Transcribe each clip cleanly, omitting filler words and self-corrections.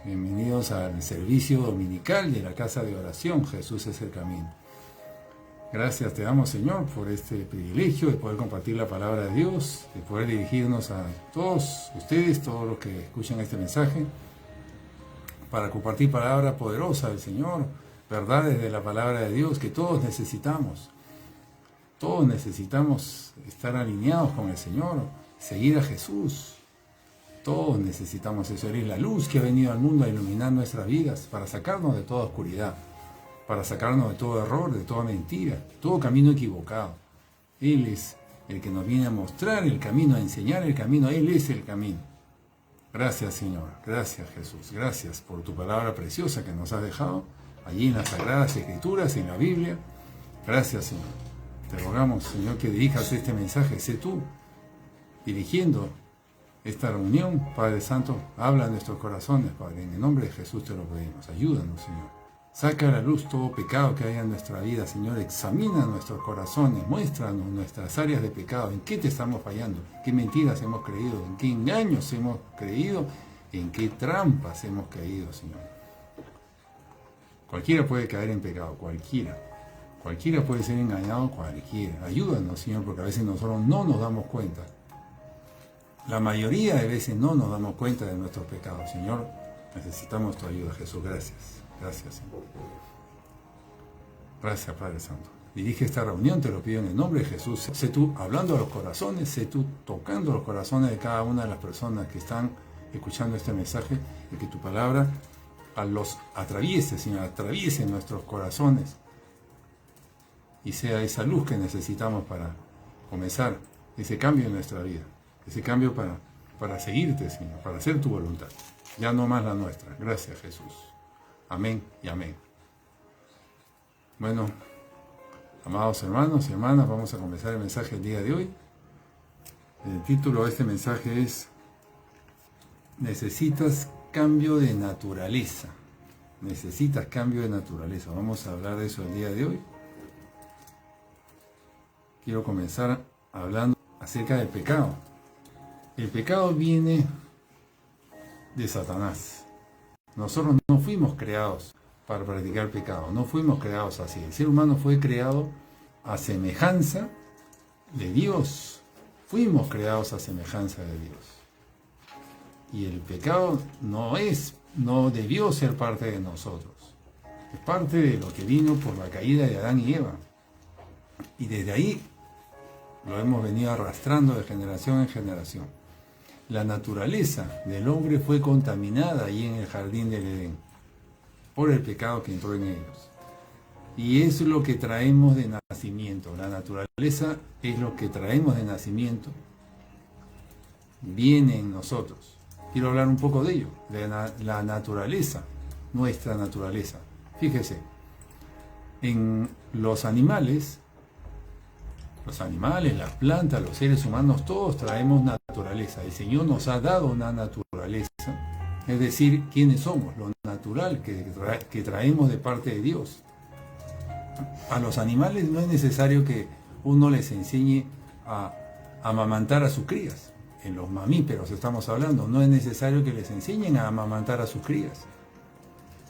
Bienvenidos al servicio dominical de la casa de oración. Jesús es el camino. Gracias te damos, Señor, por este privilegio de poder compartir la palabra de Dios, de poder dirigirnos a todos ustedes, todos los que escuchan este mensaje, para compartir palabra poderosa del Señor, verdades de la palabra de Dios que todos necesitamos. Todos necesitamos estar alineados con el Señor, seguir a Jesús. Todos necesitamos eso. Él es la luz que ha venido al mundo a iluminar nuestras vidas para sacarnos de toda oscuridad, para sacarnos de todo error, de toda mentira, todo camino equivocado. Él es el que nos viene a mostrar el camino, a enseñar el camino. Él es el camino. Gracias, Señor. Gracias, Jesús. Gracias por tu palabra preciosa que nos has dejado allí en las Sagradas Escrituras, en la Biblia. Gracias, Señor. Te rogamos, Señor, que dirijas este mensaje. Sé tú dirigiendo esta reunión. Padre Santo, habla en nuestros corazones, Padre. En el nombre de Jesús te lo pedimos. Ayúdanos, Señor. Saca a la luz todo pecado que haya en nuestra vida, Señor. Examina nuestros corazones. Muéstranos nuestras áreas de pecado. ¿En qué te estamos fallando? ¿Qué mentiras hemos creído? ¿En qué engaños hemos creído? ¿En qué trampas hemos caído, Señor? Cualquiera puede caer en pecado. Cualquiera. Cualquiera puede ser engañado. Cualquiera. Ayúdanos, Señor, porque a veces nosotros no nos damos cuenta. La mayoría de veces no nos damos cuenta de nuestros pecados. Señor, necesitamos tu ayuda, Jesús. Gracias. Gracias, Señor. Gracias, Padre Santo. Dirige esta reunión, te lo pido en el nombre de Jesús. Sé tú hablando a los corazones, sé tú tocando los corazones de cada una de las personas que están escuchando este mensaje, y que tu palabra los atraviese, Señor, atraviese nuestros corazones y sea esa luz que necesitamos para comenzar ese cambio en nuestra vida, ese cambio para seguirte, Señor, para hacer tu voluntad, ya no más la nuestra. Gracias, Jesús. Amén y amén. Bueno, amados hermanos y hermanas, vamos a comenzar el mensaje del día de hoy. El título de este mensaje es: necesitas cambio de naturaleza. Necesitas cambio de naturaleza. Vamos a hablar de eso el día de hoy. Quiero comenzar hablando acerca del pecado. El pecado viene de Satanás. Nosotros no fuimos creados para practicar pecado, no fuimos creados así. El ser humano fue creado a semejanza de Dios. Fuimos creados a semejanza de Dios. Y el pecado no debió ser parte de nosotros. Es parte de lo que vino por la caída de Adán y Eva. Y desde ahí lo hemos venido arrastrando de generación en generación. La naturaleza del hombre fue contaminada ahí en el jardín del Edén por el pecado que entró en ellos. Y es lo que traemos de nacimiento. La naturaleza es lo que traemos de nacimiento. Viene en nosotros. Quiero hablar un poco de ello. La naturaleza, nuestra naturaleza. Fíjese, en los animales, las plantas, los seres humanos, todos traemos naturaleza. El Señor nos ha dado una naturaleza, es decir, quiénes somos, lo natural que traemos de parte de Dios. A los animales no es necesario que uno les enseñe a amamantar a sus crías. En los mamíferos estamos hablando, no es necesario que les enseñen a amamantar a sus crías.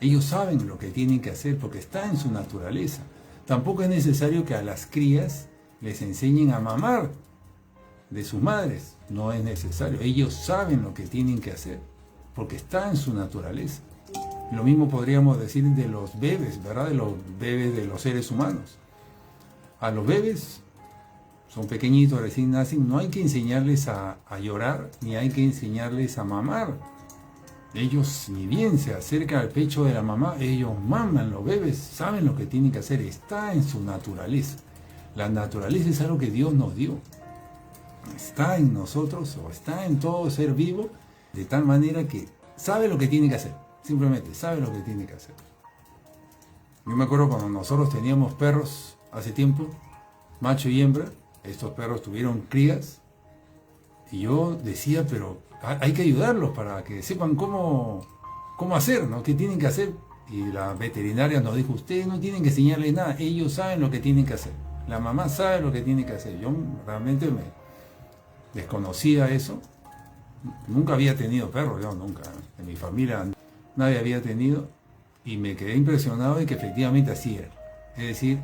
Ellos saben lo que tienen que hacer porque está en su naturaleza. Tampoco es necesario que a las crías les enseñen a mamar de sus madres. No es necesario. Ellos saben lo que tienen que hacer, porque está en su naturaleza. Lo mismo podríamos decir de los bebés, ¿verdad? De los bebés de los seres humanos. A los bebés, son pequeñitos, recién nacen, no hay que enseñarles a llorar, ni hay que enseñarles a mamar. Ellos, ni bien se acercan al pecho de la mamá, ellos maman. Los bebés saben lo que tienen que hacer. Está en su naturaleza. La naturaleza es algo que Dios nos dio. Está en nosotros o está en todo ser vivo, de tal manera que sabe lo que tiene que hacer. Simplemente sabe lo que tiene que hacer. Yo me acuerdo cuando nosotros teníamos perros hace tiempo, macho y hembra. Estos perros tuvieron crías. Y yo decía, pero hay que ayudarlos para que sepan cómo hacer, ¿no? ¿Qué tienen que hacer? Y la veterinaria nos dijo, ustedes no tienen que enseñarles nada. Ellos saben lo que tienen que hacer. La mamá sabe lo que tiene que hacer. Yo realmente me desconocía eso. Nunca había tenido perros, yo nunca. En mi familia nadie había tenido, y me quedé impresionado de que efectivamente así era. Es decir,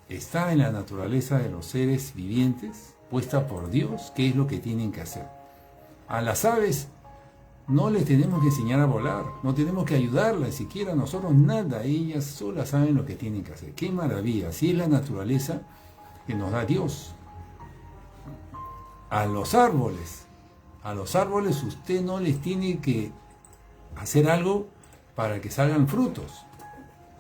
está en la naturaleza de los seres vivientes, puesta por Dios, qué es lo que tienen que hacer. A las aves no les tenemos que enseñar a volar, no tenemos que ayudarlas siquiera, nosotros nada, ellas solas saben lo que tienen que hacer. ¡Qué maravilla! Así es la naturaleza que nos da Dios. A los árboles usted no les tiene que hacer algo para que salgan frutos.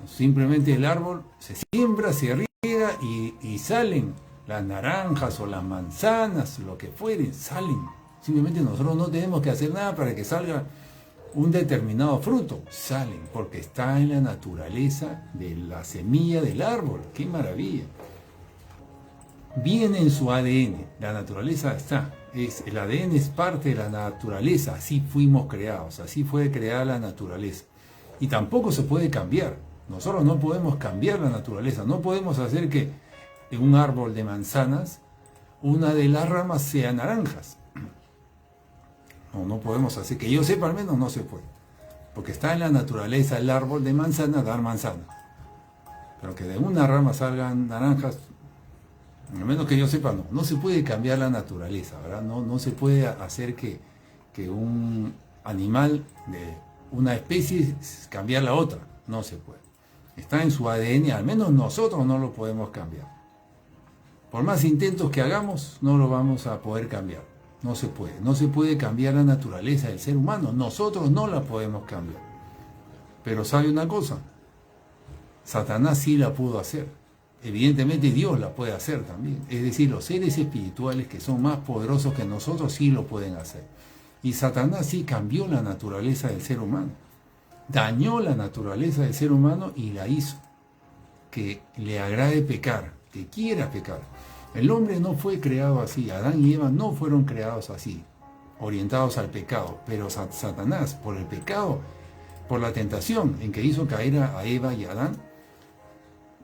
Simplemente el árbol se siembra, se riega y salen las naranjas o las manzanas, lo que fueren, salen. Simplemente nosotros no tenemos que hacer nada para que salga un determinado fruto. Salen porque está en la naturaleza de la semilla del árbol. ¡Qué maravilla! Viene en su ADN, la naturaleza está. El ADN es parte de la naturaleza, así fuimos creados, así fue creada la naturaleza. Y tampoco se puede cambiar. Nosotros no podemos cambiar la naturaleza, no podemos hacer que en un árbol de manzanas una de las ramas sea naranjas. No podemos hacer, que yo sepa al menos no se puede. Porque está en la naturaleza el árbol de manzana dar manzana. Pero que de una rama salgan naranjas, al menos que yo sepa, no se puede cambiar la naturaleza, ¿verdad? No se puede hacer que un animal de una especie cambiar la otra, no se puede. Está en su ADN, al menos nosotros no lo podemos cambiar. Por más intentos que hagamos, no lo vamos a poder cambiar. No se puede cambiar la naturaleza del ser humano, nosotros no la podemos cambiar. Pero ¿sabe una cosa? Satanás sí la pudo hacer. Evidentemente Dios la puede hacer también. Es decir, los seres espirituales que son más poderosos que nosotros sí lo pueden hacer. Y Satanás sí cambió la naturaleza del ser humano. Dañó la naturaleza del ser humano y la hizo que le agrade pecar, que quiera pecar. El hombre no fue creado así. Adán y Eva no fueron creados así, orientados al pecado. Pero Satanás, por el pecado, por la tentación en que hizo caer a Eva y a Adán,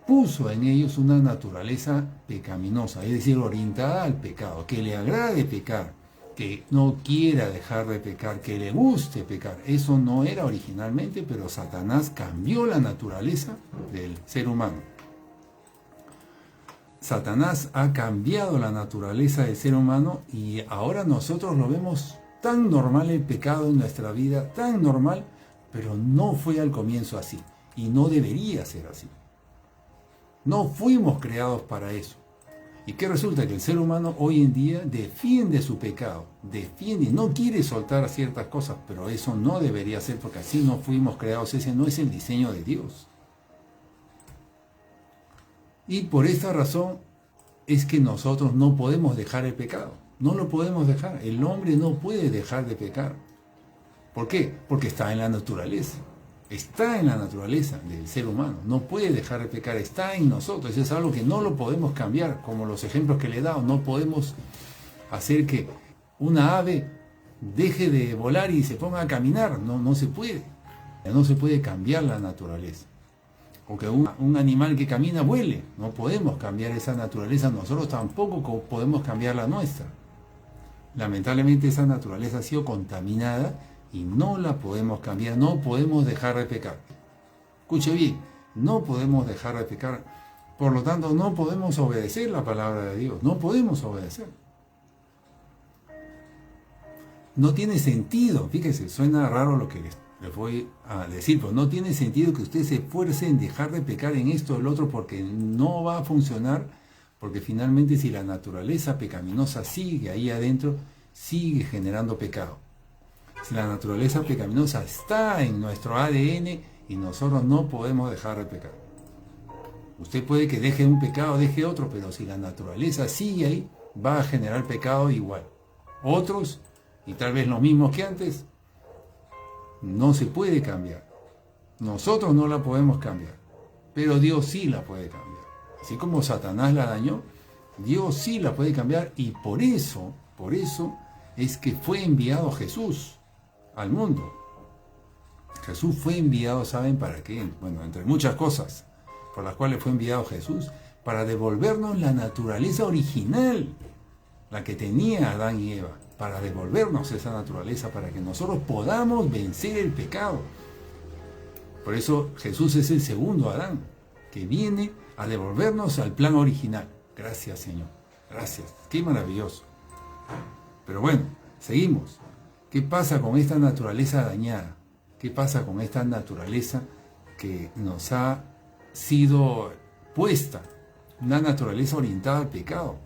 puso en ellos una naturaleza pecaminosa, es decir, orientada al pecado, que le agrade pecar, que no quiera dejar de pecar, que le guste pecar. Eso no era originalmente, pero Satanás cambió la naturaleza del ser humano. Satanás ha cambiado la naturaleza del ser humano y ahora nosotros lo vemos tan normal el pecado en nuestra vida, tan normal, pero no fue al comienzo así y no debería ser así. No fuimos creados para eso. ¿Y qué resulta? Que el ser humano hoy en día defiende su pecado, no quiere soltar ciertas cosas, pero eso no debería ser porque así no fuimos creados, ese no es el diseño de Dios. Y por esta razón es que nosotros no podemos dejar el pecado, no lo podemos dejar, el hombre no puede dejar de pecar. ¿Por qué? Porque está en la naturaleza. Está en la naturaleza del ser humano, no puede dejar de pecar, está en nosotros, eso es algo que no lo podemos cambiar, como los ejemplos que le he dado, no podemos hacer que una ave deje de volar y se ponga a caminar, no se puede cambiar la naturaleza, o que un animal que camina vuele, no podemos cambiar esa naturaleza, nosotros tampoco podemos cambiar la nuestra. Lamentablemente esa naturaleza ha sido contaminada y no la podemos cambiar, no podemos dejar de pecar. Escuche bien, no podemos dejar de pecar, por lo tanto no podemos obedecer la palabra de Dios, no podemos obedecer. No tiene sentido, fíjese, suena raro lo que les voy a decir, pero no tiene sentido que usted se esfuerce en dejar de pecar en esto o el otro porque no va a funcionar, porque finalmente si la naturaleza pecaminosa sigue ahí adentro, sigue generando pecado. Si la naturaleza pecaminosa está en nuestro ADN y nosotros no podemos dejar de pecar. Usted puede que deje un pecado, deje otro, pero si la naturaleza sigue ahí, va a generar pecado igual. Otros, y tal vez los mismos que antes, no se puede cambiar. Nosotros no la podemos cambiar, pero Dios sí la puede cambiar. Así como Satanás la dañó, Dios sí la puede cambiar y por eso es que fue enviado Jesús al mundo. Jesús fue enviado, ¿saben para qué? Bueno, entre muchas cosas por las cuales fue enviado Jesús, para devolvernos la naturaleza original, la que tenía Adán y Eva, para devolvernos esa naturaleza, para que nosotros podamos vencer el pecado. Por eso Jesús es el segundo Adán, que viene a devolvernos al plan original. Gracias, Señor. Gracias. Qué maravilloso. Pero bueno, seguimos. ¿Qué pasa con esta naturaleza dañada? ¿Qué pasa con esta naturaleza que nos ha sido puesta? Una naturaleza orientada al pecado,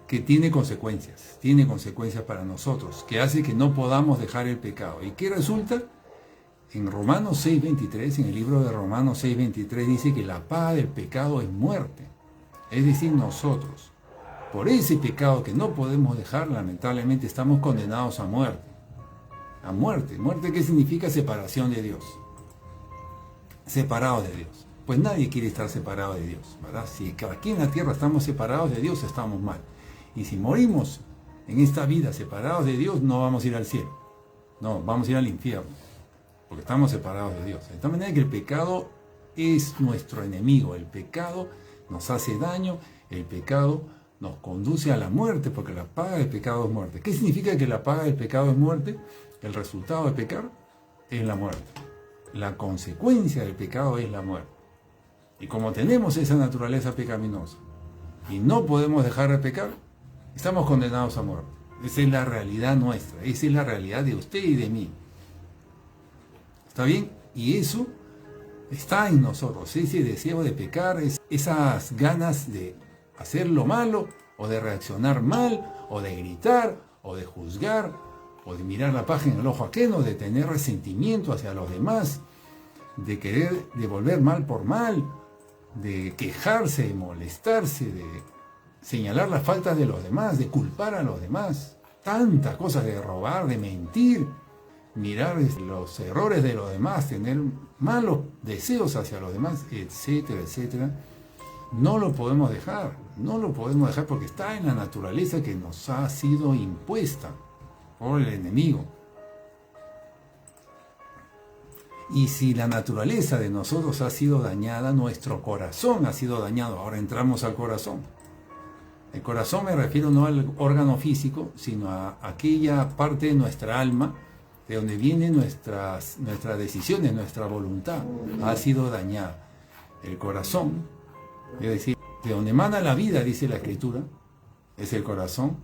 que tiene consecuencias para nosotros, que hace que no podamos dejar el pecado. ¿Y qué resulta? En Romanos 6:23, en el libro de Romanos 6:23 dice que la paga del pecado es muerte. Es decir, nosotros, por ese pecado que no podemos dejar, lamentablemente estamos condenados a muerte. A muerte. ¿Muerte qué significa? Separación de Dios. Separados de Dios. Pues nadie quiere estar separado de Dios, ¿verdad? Si aquí en la tierra estamos separados de Dios, estamos mal. Y si morimos en esta vida separados de Dios, no vamos a ir al cielo. No, vamos a ir al infierno. Porque estamos separados de Dios. De tal manera que el pecado es nuestro enemigo. El pecado nos hace daño. El pecado nos conduce a la muerte, porque la paga del pecado es muerte. ¿Qué significa que la paga del pecado es muerte? El resultado de pecar es la muerte. La consecuencia del pecado es la muerte. Y como tenemos esa naturaleza pecaminosa y no podemos dejar de pecar, estamos condenados a muerte. Esa es la realidad nuestra. Esa es la realidad de usted y de mí. ¿Está bien? Y eso está en nosotros, ese deseo de pecar, esas ganas de hacer lo malo, o de reaccionar mal, o de gritar, o de juzgar, o de mirar la paja en el ojo ajeno, de tener resentimiento hacia los demás, de querer devolver mal por mal, de quejarse, de molestarse, de señalar las faltas de los demás, de culpar a los demás, tantas cosas, de robar, de mentir, mirar los errores de los demás, tener malos deseos hacia los demás, etcétera, etcétera. No lo podemos dejar porque está en la naturaleza que nos ha sido impuesta por el enemigo. Y si la naturaleza de nosotros ha sido dañada, nuestro corazón ha sido dañado. Ahora entramos al corazón. El corazón me refiero no al órgano físico, sino a aquella parte de nuestra alma, de donde vienen nuestras decisiones, nuestra voluntad, ha sido dañada. El corazón, es decir, de donde emana la vida, dice la Escritura, es el corazón,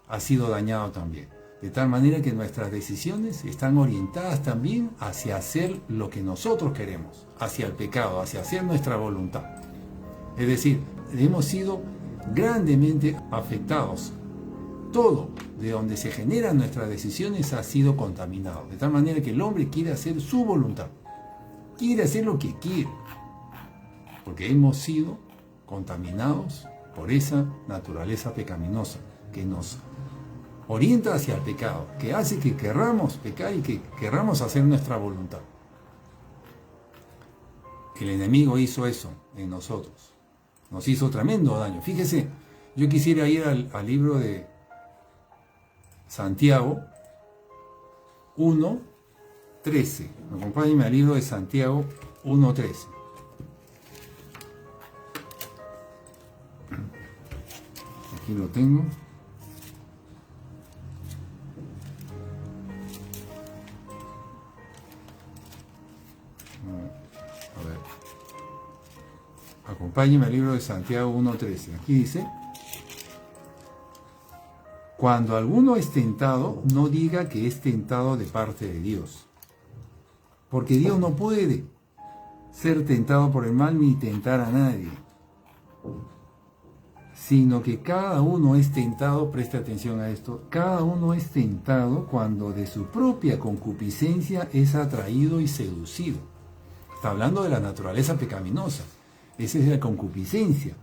ha sido dañado también. De tal manera que nuestras decisiones están orientadas también hacia hacer lo que nosotros queremos, hacia el pecado, hacia hacer nuestra voluntad. Es decir, hemos sido grandemente afectados. Todo de donde se generan nuestras decisiones ha sido contaminado. De tal manera que el hombre quiere hacer su voluntad. Quiere hacer lo que quiere. Porque hemos sido contaminados por esa naturaleza pecaminosa que nos orienta hacia el pecado, que hace que querramos pecar y que querramos hacer nuestra voluntad. El enemigo hizo eso en nosotros. Nos hizo tremendo daño. Fíjese, yo quisiera ir al libro de Santiago 1:13. Acompáñenme al libro de Santiago 1:13. Aquí lo tengo. A ver. Acompáñenme al libro de Santiago 1:13. Aquí dice: cuando alguno es tentado, no diga que es tentado de parte de Dios. Porque Dios no puede ser tentado por el mal ni tentar a nadie. Sino que cada uno es tentado, preste atención a esto, cada uno es tentado cuando de su propia concupiscencia es atraído y seducido. Está hablando de la naturaleza pecaminosa. Esa es la concupiscencia.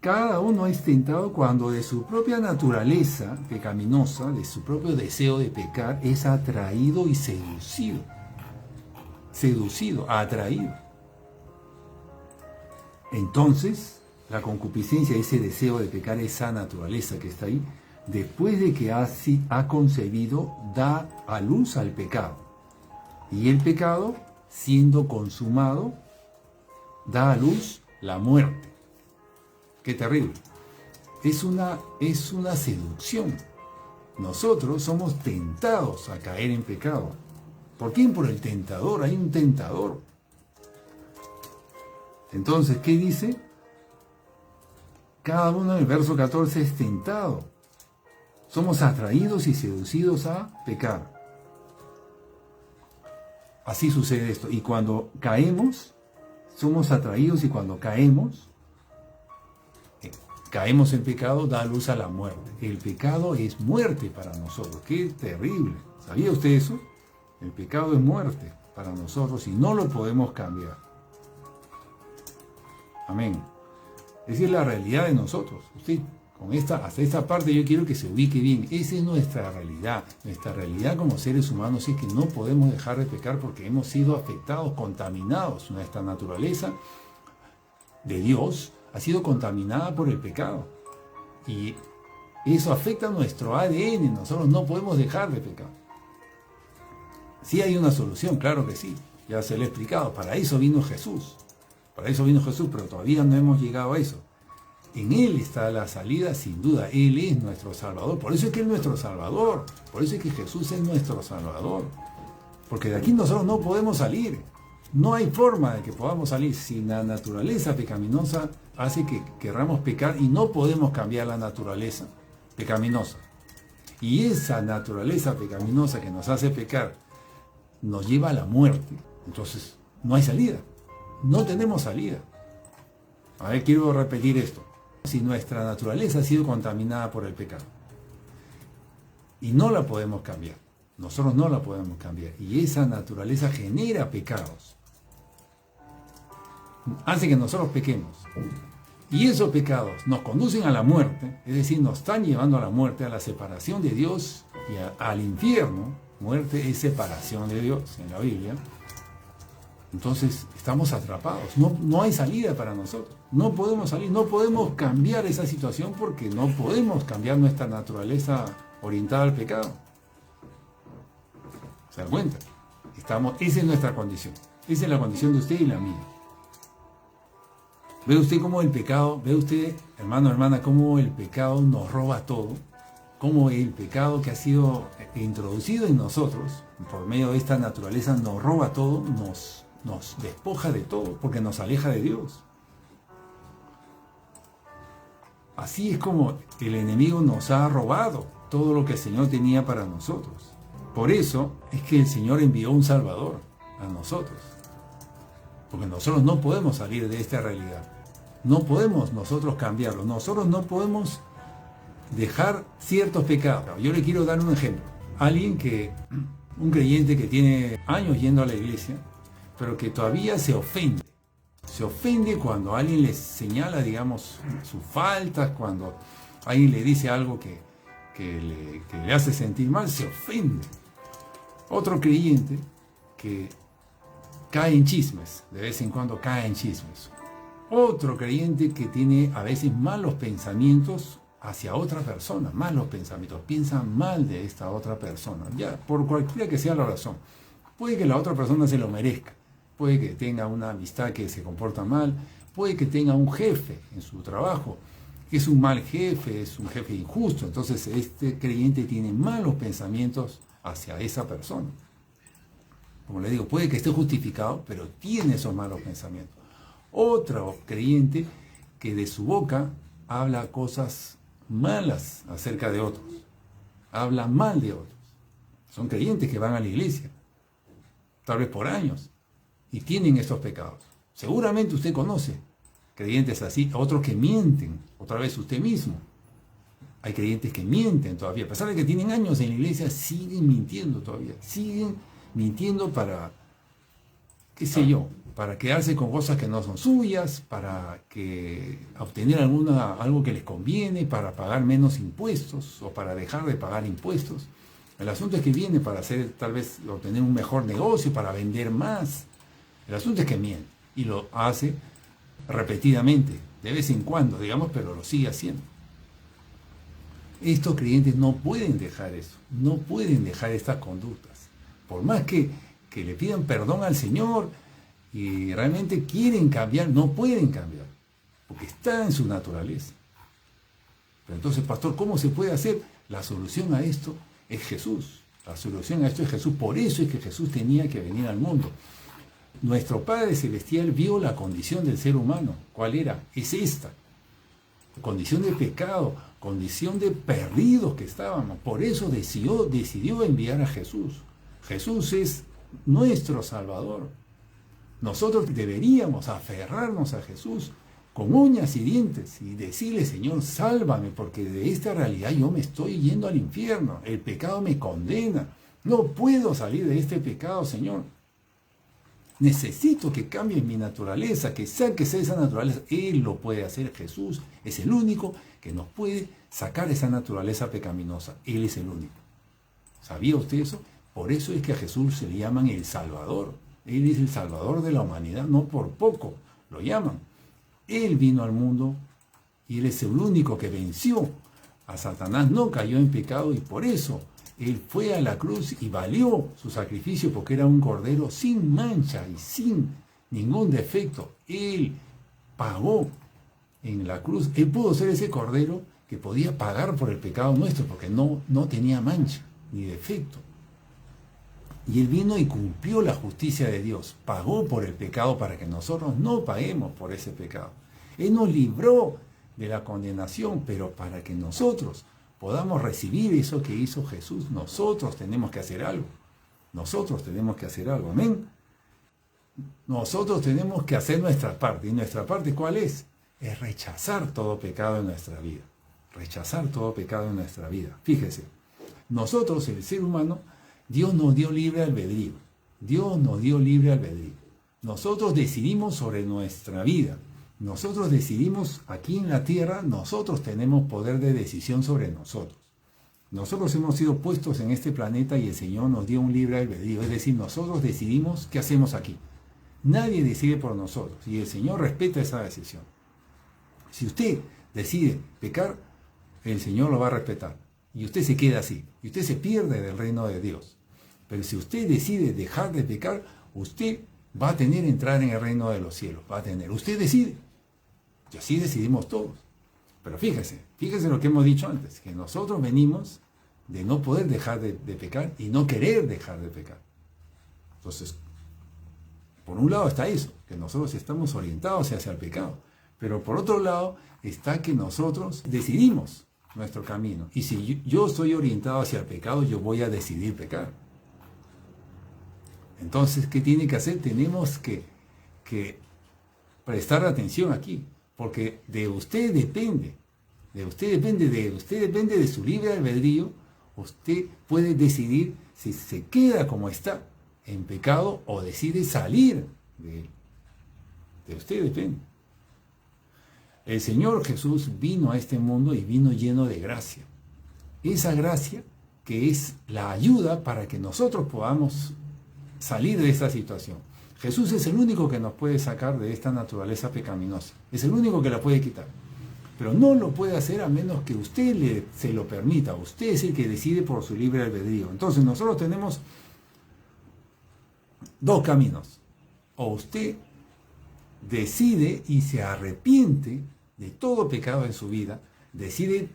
Cada uno es tentado cuando de su propia naturaleza pecaminosa, de su propio deseo de pecar, es atraído y seducido. Seducido, atraído. Entonces, la concupiscencia, ese deseo de pecar, esa naturaleza que está ahí, después de que ha concebido, da a luz al pecado. Y el pecado, siendo consumado, da a luz la muerte. Qué terrible. Es una seducción. Nosotros somos tentados a caer en pecado. ¿Por quién? Por el tentador. Hay un tentador. Entonces, ¿qué dice? Cada uno en el verso 14 es tentado. Somos atraídos y seducidos a pecar. Así sucede esto. Y cuando caemos, somos atraídos y cuando caemos en pecado, da luz a la muerte. El pecado es muerte para nosotros. ¡Qué terrible! ¿Sabía usted eso? El pecado es muerte para nosotros y no lo podemos cambiar. Amén. Esa es la realidad de nosotros. Usted, hasta esta parte yo quiero que se ubique bien. Esa es nuestra realidad. Nuestra realidad como seres humanos es que no podemos dejar de pecar porque hemos sido afectados, contaminados. Nuestra naturaleza de Dios ha sido contaminada por el pecado. Y eso afecta nuestro ADN. Nosotros no podemos dejar de pecar. Sí hay una solución, claro que sí. Ya se lo he explicado. Para eso vino Jesús. Para eso vino Jesús, pero todavía no hemos llegado a eso. En Él está la salida, sin duda. Él es nuestro Salvador. Por eso es que Él es nuestro Salvador. Por eso es que Jesús es nuestro Salvador. Porque de aquí nosotros no podemos salir. No hay forma de que podamos salir. Si la naturaleza pecaminosa hace que querramos pecar y no podemos cambiar la naturaleza pecaminosa. Y esa naturaleza pecaminosa que nos hace pecar nos lleva a la muerte. Entonces, no hay salida. No tenemos salida. A ver, quiero repetir esto. Si nuestra naturaleza ha sido contaminada por el pecado y no la podemos cambiar, nosotros no la podemos cambiar, y esa naturaleza genera pecados, hace que nosotros pequemos, y esos pecados nos conducen a la muerte, es decir, nos están llevando a la muerte, a la separación de Dios y al infierno. Muerte es separación de Dios en la Biblia. Entonces estamos atrapados, no hay salida para nosotros, no podemos salir, no podemos cambiar esa situación porque no podemos cambiar nuestra naturaleza orientada al pecado. ¿Se dan cuenta? Esa es nuestra condición, esa es la condición de usted y la mía. ¿Ve usted cómo el pecado, ve usted, hermano, hermana, cómo el pecado nos roba todo? Cómo el pecado que ha sido introducido en nosotros, por medio de esta naturaleza, nos roba todo, nos despoja de todo, porque nos aleja de Dios. Así es como el enemigo nos ha robado todo lo que el Señor tenía para nosotros. Por eso es que el Señor envió un Salvador a nosotros. Porque nosotros no podemos salir de esta realidad. No podemos nosotros cambiarlo. Nosotros no podemos dejar ciertos pecados. Yo le quiero dar un ejemplo. Un creyente que tiene años yendo a la iglesia, pero que todavía se ofende. Se ofende cuando alguien le señala, digamos, sus faltas, cuando alguien le dice algo que le hace sentir mal, se ofende. Otro creyente que cae en chismes, de vez en cuando cae en chismes. Otro creyente que tiene a veces malos pensamientos hacia otra persona, malos pensamientos, piensa mal de esta otra persona, ya por cualquiera que sea la razón. Puede que la otra persona se lo merezca, puede que tenga una amistad que se comporta mal, puede que tenga un jefe en su trabajo, que es un mal jefe, es un jefe injusto, entonces este creyente tiene malos pensamientos hacia esa persona. Como le digo, puede que esté justificado, pero tiene esos malos pensamientos. Otro creyente que de su boca habla cosas malas acerca de otros, habla mal de otros. Son creyentes que van a la iglesia, tal vez por años, y tienen estos pecados. Seguramente usted conoce creyentes así, otros que mienten, otra vez usted mismo. Hay creyentes que mienten todavía, a pesar de que tienen años en la iglesia, siguen mintiendo todavía, siguen mintiendo para, qué sé yo, para quedarse con cosas que no son suyas, para obtener algo que les conviene, para pagar menos impuestos o para dejar de pagar impuestos. El asunto es que viene para tal vez obtener un mejor negocio, para vender más. El asunto es que miente y lo hace repetidamente, de vez en cuando, digamos, pero lo sigue haciendo. Estos creyentes no pueden dejar eso, no pueden dejar estas conductas. Por más que le pidan perdón al Señor y realmente quieren cambiar, no pueden cambiar, porque está en su naturaleza. Pero entonces, pastor, ¿cómo se puede hacer? La solución a esto es Jesús. La solución a esto es Jesús. Por eso es que Jesús tenía que venir al mundo. Nuestro Padre Celestial vio la condición del ser humano. ¿Cuál era? Es esta. Condición de pecado, condición de perdidos que estábamos. Por eso decidió enviar a Jesús. Jesús es nuestro Salvador. Nosotros deberíamos aferrarnos a Jesús con uñas y dientes y decirle: Señor, sálvame, porque de esta realidad yo me estoy yendo al infierno. El pecado me condena. No puedo salir de este pecado, Señor. Necesito que cambie mi naturaleza, que saques esa naturaleza. Él lo puede hacer. Jesús es el único que nos puede sacar esa naturaleza pecaminosa. Él es el único. ¿Sabía usted eso? Por eso es que a Jesús se le llaman el Salvador. Él es el Salvador de la humanidad, no por poco lo llaman. Él vino al mundo y Él es el único que venció a Satanás, no cayó en pecado, y por eso Él fue a la cruz y valió su sacrificio, porque era un cordero sin mancha y sin ningún defecto. Él pagó en la cruz. Él pudo ser ese cordero que podía pagar por el pecado nuestro, porque no tenía mancha ni defecto. Y Él vino y cumplió la justicia de Dios, pagó por el pecado para que nosotros no paguemos por ese pecado. Él nos libró de la condenación, pero para que nosotros podamos recibir eso que hizo Jesús, nosotros tenemos que hacer algo. Nosotros tenemos que hacer algo, amén. Nosotros tenemos que hacer nuestra parte. ¿Y nuestra parte cuál es? Es rechazar todo pecado en nuestra vida. Rechazar todo pecado en nuestra vida. Fíjese, nosotros, el ser humano, Dios nos dio libre albedrío. Dios nos dio libre albedrío. Nosotros decidimos sobre nuestra vida. Nosotros decidimos aquí en la tierra. Nosotros tenemos poder de decisión sobre nosotros. Nosotros hemos sido puestos en este planeta y el Señor nos dio un libre albedrío. Es decir, nosotros decidimos qué hacemos aquí. Nadie decide por nosotros y el Señor respeta esa decisión. Si usted decide pecar, el Señor lo va a respetar. Y usted se queda así. Y usted se pierde del reino de Dios. Pero si usted decide dejar de pecar, usted va a tener que entrar en el reino de los cielos. Va a tener. Usted decide. Y así decidimos todos. Pero fíjese lo que hemos dicho antes, que nosotros venimos de no poder dejar de pecar y no querer dejar de pecar. Entonces, por un lado está eso, que nosotros estamos orientados hacia el pecado. Pero por otro lado está que nosotros decidimos nuestro camino. Y si yo estoy orientado hacia el pecado, yo voy a decidir pecar. Entonces, ¿qué tiene que hacer? Tenemos que prestar atención aquí, porque de usted depende de su libre albedrío. Usted puede decidir si se queda como está en pecado o decide salir de él. De usted depende. El Señor Jesús vino a este mundo y vino lleno de gracia. Esa gracia que es la ayuda para que nosotros podamos salir de esta situación. Jesús es el único que nos puede sacar de esta naturaleza pecaminosa. Es el único que la puede quitar. Pero no lo puede hacer a menos que usted se lo permita. Usted es el que decide por su libre albedrío. Entonces nosotros tenemos dos caminos. O usted decide y se arrepiente de todo pecado en su vida, decide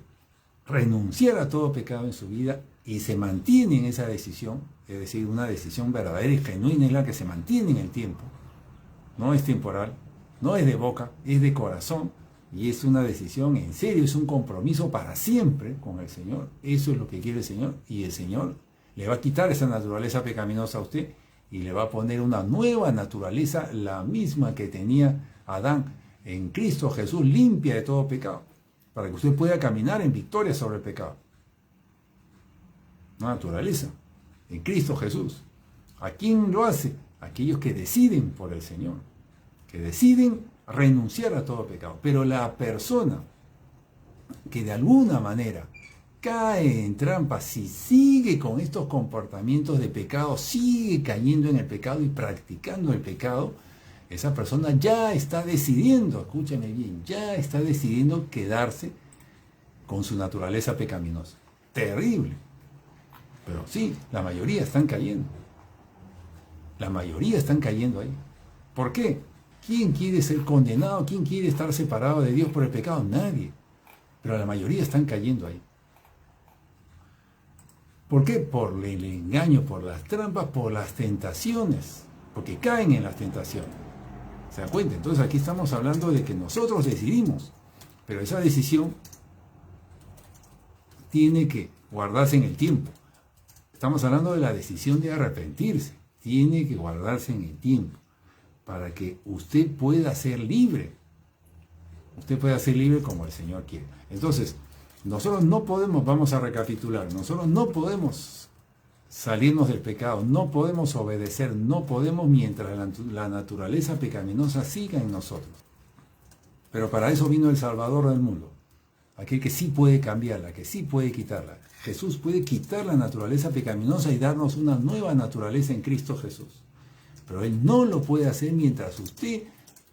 renunciar a todo pecado en su vida y se mantiene en esa decisión, es decir, una decisión verdadera y genuina, es la que se mantiene en el tiempo, no es temporal, no es de boca, es de corazón, y es una decisión en serio, es un compromiso para siempre con el Señor. Eso es lo que quiere el Señor, y el Señor le va a quitar esa naturaleza pecaminosa a usted y le va a poner una nueva naturaleza, la misma que tenía Adán en Cristo Jesús, limpia de todo pecado, para que usted pueda caminar en victoria sobre el pecado. Una naturaleza en Cristo Jesús. ¿A quién lo hace? Aquellos que deciden por el Señor, que deciden renunciar a todo pecado. Pero la persona que de alguna manera cae en trampas, si sigue con estos comportamientos de pecado, sigue cayendo en el pecado y practicando el pecado, esa persona ya está decidiendo, escúchame bien, ya está decidiendo quedarse con su naturaleza pecaminosa. Terrible. Pero sí, la mayoría están cayendo. La mayoría están cayendo ahí. ¿Por qué? ¿Quién quiere ser condenado? ¿Quién quiere estar separado de Dios por el pecado? Nadie. Pero la mayoría están cayendo ahí. ¿Por qué? Por el engaño, por las trampas, por las tentaciones, porque caen en las tentaciones. ¿Se da cuenta? Entonces aquí estamos hablando de que nosotros decidimos, pero esa decisión tiene que guardarse en el tiempo. Estamos hablando de la decisión de arrepentirse, tiene que guardarse en el tiempo, para que usted pueda ser libre. Usted pueda ser libre como el Señor quiere. Entonces, nosotros no podemos, vamos a recapitular, nosotros no podemos salirnos del pecado, no podemos obedecer, no podemos mientras la naturaleza pecaminosa siga en nosotros. Pero para eso vino el Salvador del mundo, aquel que sí puede cambiarla, que sí puede quitarla. Jesús puede quitar la naturaleza pecaminosa y darnos una nueva naturaleza en Cristo Jesús. Pero Él no lo puede hacer mientras usted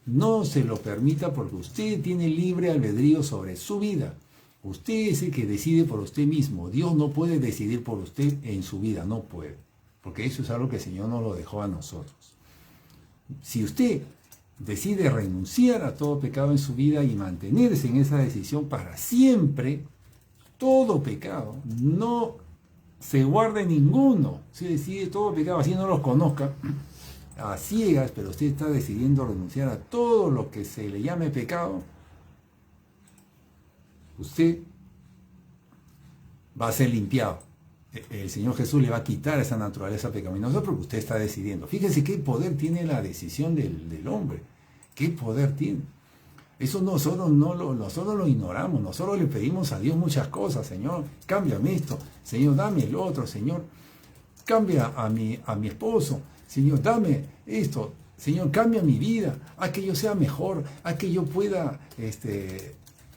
no se lo permita, porque usted tiene libre albedrío sobre su vida. Usted es el que decide por usted mismo. Dios no puede decidir por usted en su vida, no puede. Porque eso es algo que el Señor nos lo dejó a nosotros. Si usted decide renunciar a todo pecado en su vida y mantenerse en esa decisión para siempre, todo pecado, no se guarde ninguno. Si decide todo pecado, así no los conozca, a ciegas, pero usted está decidiendo renunciar a todo lo que se le llame pecado, usted va a ser limpiado. El Señor Jesús le va a quitar esa naturaleza pecaminosa porque usted está decidiendo. Fíjese qué poder tiene la decisión del hombre. ¿Qué poder tiene? Eso nosotros lo ignoramos. Nosotros le pedimos a Dios muchas cosas. Señor, cámbiame esto. Señor, dame el otro. Señor, cambia a mi esposo. Señor, dame esto. Señor, cambia mi vida. Haz que yo sea mejor. Haz que yo pueda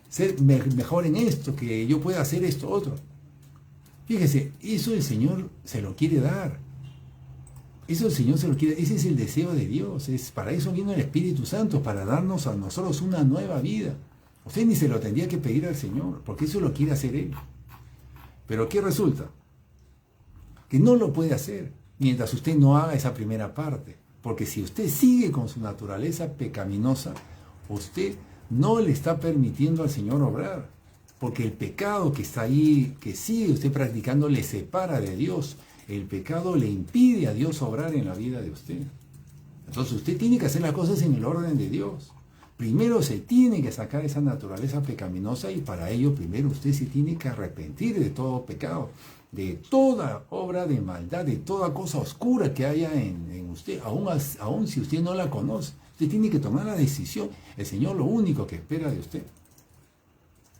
ser mejor en esto. Que yo pueda hacer esto otro. Fíjese, eso el Señor se lo quiere dar. Eso el Señor se lo quiere. Ese es el deseo de Dios. Para eso vino el Espíritu Santo, para darnos a nosotros una nueva vida. Usted ni se lo tendría que pedir al Señor, porque eso lo quiere hacer Él. Pero ¿qué resulta? Que no lo puede hacer mientras usted no haga esa primera parte. Porque si usted sigue con su naturaleza pecaminosa, usted no le está permitiendo al Señor obrar. Porque el pecado que está ahí, que sigue usted practicando, le separa de Dios. El pecado le impide a Dios obrar en la vida de usted. Entonces usted tiene que hacer las cosas en el orden de Dios. Primero se tiene que sacar esa naturaleza pecaminosa y para ello primero usted se tiene que arrepentir de todo pecado, de toda obra de maldad, de toda cosa oscura que haya en usted, aún si usted no la conoce. Usted tiene que tomar la decisión. El Señor lo único que espera de usted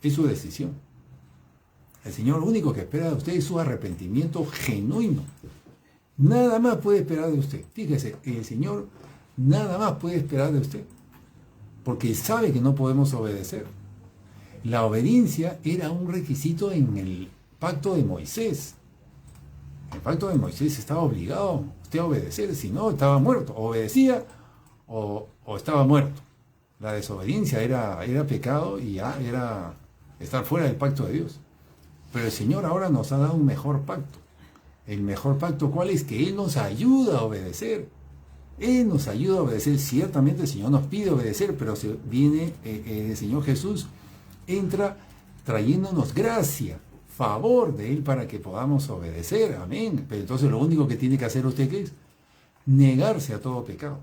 es su decisión. El Señor lo único que espera de usted es su arrepentimiento genuino. Nada más puede esperar de usted. Fíjese, el Señor nada más puede esperar de usted. Porque Él sabe que no podemos obedecer. La obediencia era un requisito en el pacto de Moisés. El pacto de Moisés estaba obligado usted a obedecer, si no estaba muerto. Obedecía o estaba muerto. La desobediencia era pecado y ya era estar fuera del pacto de Dios. Pero el Señor ahora nos ha dado un mejor pacto. El mejor pacto, ¿cuál es? Que Él nos ayuda a obedecer. Él nos ayuda a obedecer. Ciertamente el Señor nos pide obedecer, pero viene el Señor Jesús, entra trayéndonos gracia, favor de Él para que podamos obedecer. Amén. Pero entonces lo único que tiene que hacer usted, ¿qué es? Negarse a todo pecado.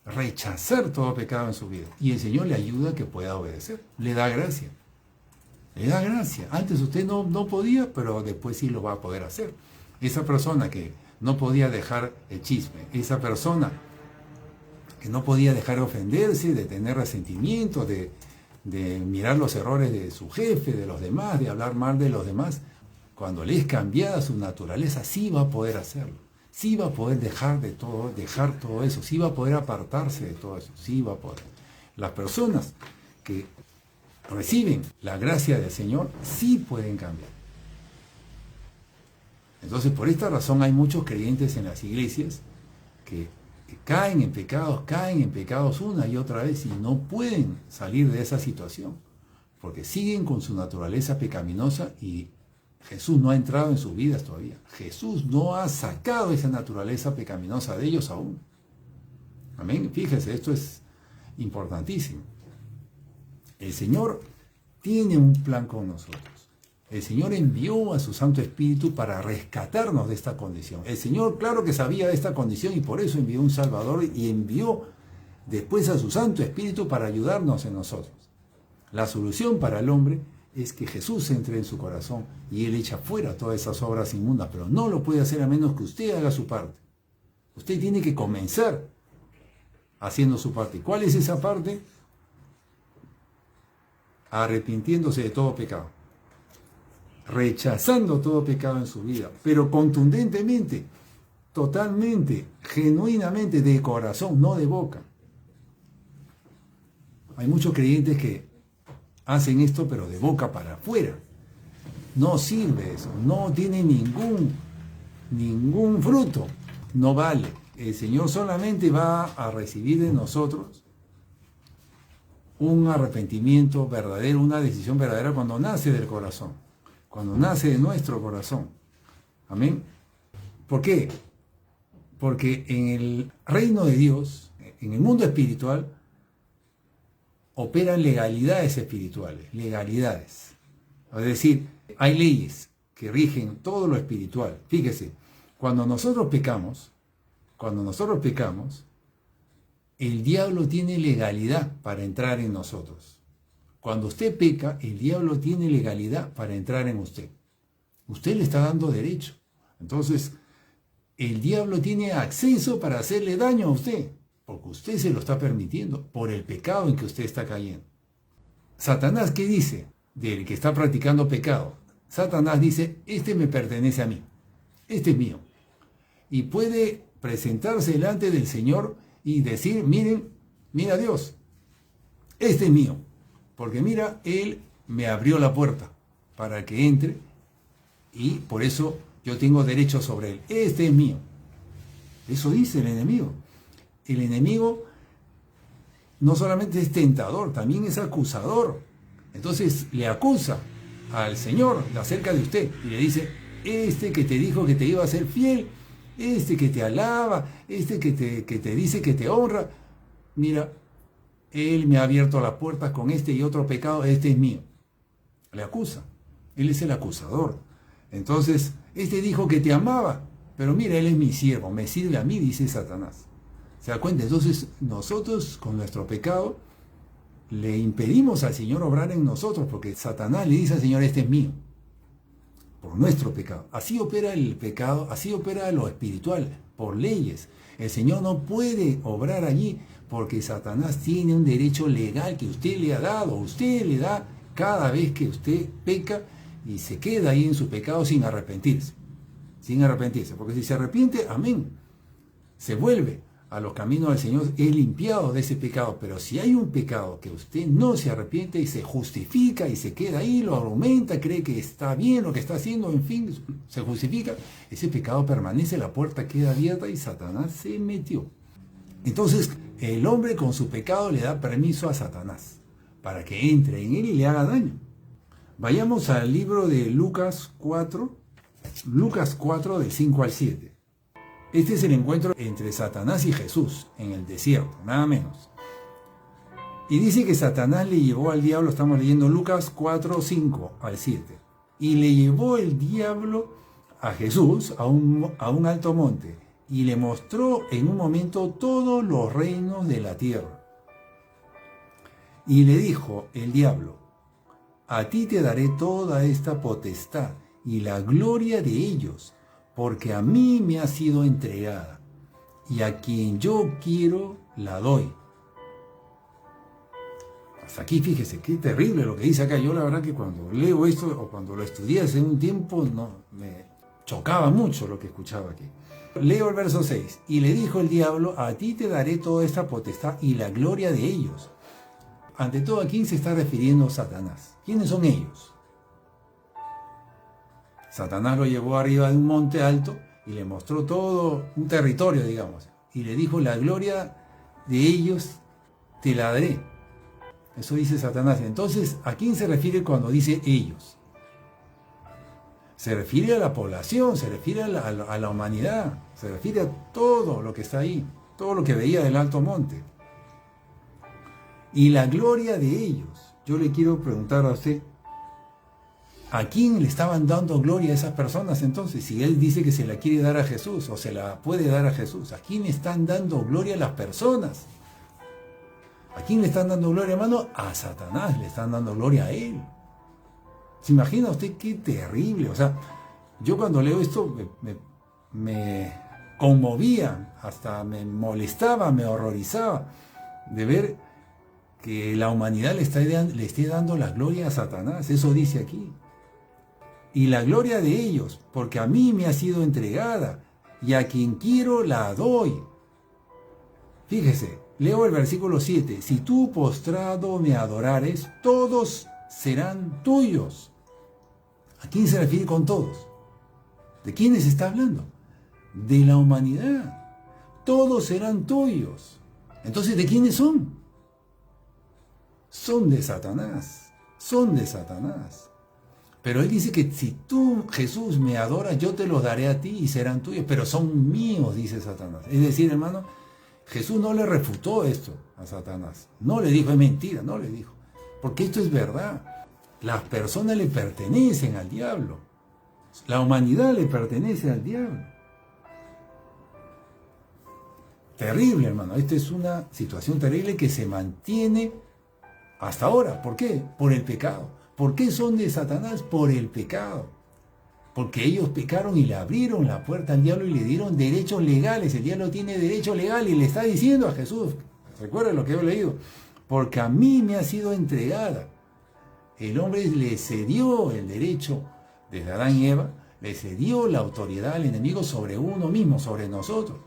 Rechazar todo pecado en su vida. Y el Señor le ayuda a que pueda obedecer. Le da gracia. Le da gracia. Antes usted no podía, pero después sí lo va a poder hacer. Esa persona que no podía dejar el chisme, esa persona que no podía dejar de ofenderse, de tener resentimiento, de mirar los errores de su jefe, de los demás, de hablar mal de los demás, cuando le es cambiada su naturaleza, sí va a poder hacerlo. Sí va a poder dejar todo eso, sí va a poder apartarse de todo eso, sí va a poder. Las personas que reciben la gracia del Señor, sí pueden cambiar. Entonces, por esta razón hay muchos creyentes en las iglesias que caen en pecados una y otra vez y no pueden salir de esa situación, porque siguen con su naturaleza pecaminosa y Jesús no ha entrado en sus vidas todavía. Jesús no ha sacado esa naturaleza pecaminosa de ellos aún. Amén. Fíjese, esto es importantísimo. El Señor tiene un plan con nosotros. El Señor envió a su Santo Espíritu para rescatarnos de esta condición. El Señor, claro que sabía de esta condición y por eso envió un Salvador y envió después a su Santo Espíritu para ayudarnos en nosotros. La solución para el hombre es que Jesús entre en su corazón y Él echa fuera todas esas obras inmundas, pero no lo puede hacer a menos que usted haga su parte. Usted tiene que comenzar haciendo su parte. ¿Cuál es esa parte? Arrepintiéndose de todo pecado, rechazando todo pecado en su vida, pero contundentemente, totalmente, genuinamente, de corazón, no de boca. Hay muchos creyentes que hacen esto, pero de boca para afuera. No sirve eso, no tiene ningún fruto, no vale. El Señor solamente va a recibir de nosotros un arrepentimiento verdadero, una decisión verdadera cuando nace del corazón, cuando nace de nuestro corazón. Amén. ¿Por qué? Porque en el reino de Dios, en el mundo espiritual, operan legalidades espirituales, legalidades. Es decir, hay leyes que rigen todo lo espiritual. Fíjese, cuando nosotros pecamos, el diablo tiene legalidad para entrar en nosotros. Cuando usted peca, el diablo tiene legalidad para entrar en usted. Usted le está dando derecho. Entonces, el diablo tiene acceso para hacerle daño a usted, porque usted se lo está permitiendo por el pecado en que usted está cayendo. Satanás, ¿qué dice del que está practicando pecado? Satanás dice, este me pertenece a mí, este es mío. Y puede presentarse delante del Señor y decir, miren, mira Dios, este es mío, porque mira, Él me abrió la puerta para que entre y por eso yo tengo derecho sobre Él, este es mío. Eso dice el enemigo. El enemigo no solamente es tentador, también es acusador. Entonces le acusa al Señor acerca de usted y le dice, este que te dijo que te iba a ser fiel, este que te alaba, este que te dice que te honra, mira, Él me ha abierto las puertas con este y otro pecado, este es mío. Le acusa, Él es el acusador. Entonces, este dijo que te amaba, pero mira, Él es mi siervo, me sirve a mí, dice Satanás. ¿Se da cuenta? Entonces nosotros con nuestro pecado le impedimos al Señor obrar en nosotros, porque Satanás le dice al Señor, este es mío, por nuestro pecado. Así opera el pecado, así opera lo espiritual, por leyes. El Señor no puede obrar allí porque Satanás tiene un derecho legal que usted le ha dado, usted le da cada vez que usted peca y se queda ahí en su pecado sin arrepentirse, porque si se arrepiente, amén, se vuelve a los caminos del Señor, es limpiado de ese pecado. Pero si hay un pecado que usted no se arrepiente y se justifica y se queda ahí, lo aumenta, cree que está bien lo que está haciendo, en fin, se justifica, ese pecado permanece, la puerta queda abierta y Satanás se metió. Entonces, el hombre con su pecado le da permiso a Satanás para que entre en él y le haga daño. Vayamos al libro de Lucas 4, del 5 al 7. Este es el encuentro entre Satanás y Jesús en el desierto, nada menos. Y dice que Satanás le llevó al diablo, estamos leyendo Lucas 4, 5 al 7. Y le llevó el diablo a Jesús a un alto monte y le mostró en un momento todos los reinos de la tierra. Y le dijo el diablo, a ti te daré toda esta potestad y la gloria de ellos, porque a mí me ha sido entregada, y a quien yo quiero la doy. Hasta aquí fíjese, qué terrible lo que dice acá. Yo la verdad que cuando leo esto, o cuando lo estudié hace un tiempo, no, me chocaba mucho lo que escuchaba aquí. Leo el verso 6, y le dijo el diablo, a ti te daré toda esta potestad y la gloria de ellos. Ante todo, ¿a quién se está refiriendo Satanás? ¿Quiénes son ellos? Satanás lo llevó arriba de un monte alto y le mostró todo un territorio, digamos. Y le dijo, la gloria de ellos te la daré. Eso dice Satanás. Entonces, ¿a quién se refiere cuando dice ellos? Se refiere a la población, se refiere a la humanidad, se refiere a todo lo que está ahí, todo lo que veía del alto monte. Y la gloria de ellos. Yo le quiero preguntar a usted, ¿A quién le estaban dando gloria a esas personas entonces? Si él dice que se la quiere dar a Jesús o se la puede dar a Jesús, ¿a quién están dando gloria a las personas? ¿A quién le están dando gloria, hermano? A Satanás le están dando gloria a él. ¿Se imagina usted qué terrible? O sea, yo cuando leo esto me conmovía, hasta me molestaba, me horrorizaba de ver que la humanidad le esté dando la gloria a Satanás. Eso dice aquí. Y la gloria de ellos, porque a mí me ha sido entregada, y a quien quiero la doy. Fíjese, leo el versículo 7. Si tú postrado me adorares, todos serán tuyos. ¿A quién se refiere con todos? ¿De quiénes está hablando? De la humanidad. Todos serán tuyos. Entonces, ¿de quiénes son? Son de Satanás. Son de Satanás. Pero él dice que si tú, Jesús, me adoras, yo te los daré a ti y serán tuyos, pero son míos, dice Satanás. Es decir, hermano, Jesús no le refutó esto a Satanás. No le dijo, es mentira, no le dijo. Porque esto es verdad. Las personas le pertenecen al diablo. La humanidad le pertenece al diablo. Terrible, hermano. Esta es una situación terrible que se mantiene hasta ahora. ¿Por qué? Por el pecado. ¿Por qué son de Satanás? Por el pecado. Porque ellos pecaron y le abrieron la puerta al diablo y le dieron derechos legales. El diablo tiene derecho legal y le está diciendo a Jesús, recuerda lo que he leído, porque a mí me ha sido entregada. El hombre le cedió el derecho desde Adán y Eva, le cedió la autoridad al enemigo sobre uno mismo, sobre nosotros.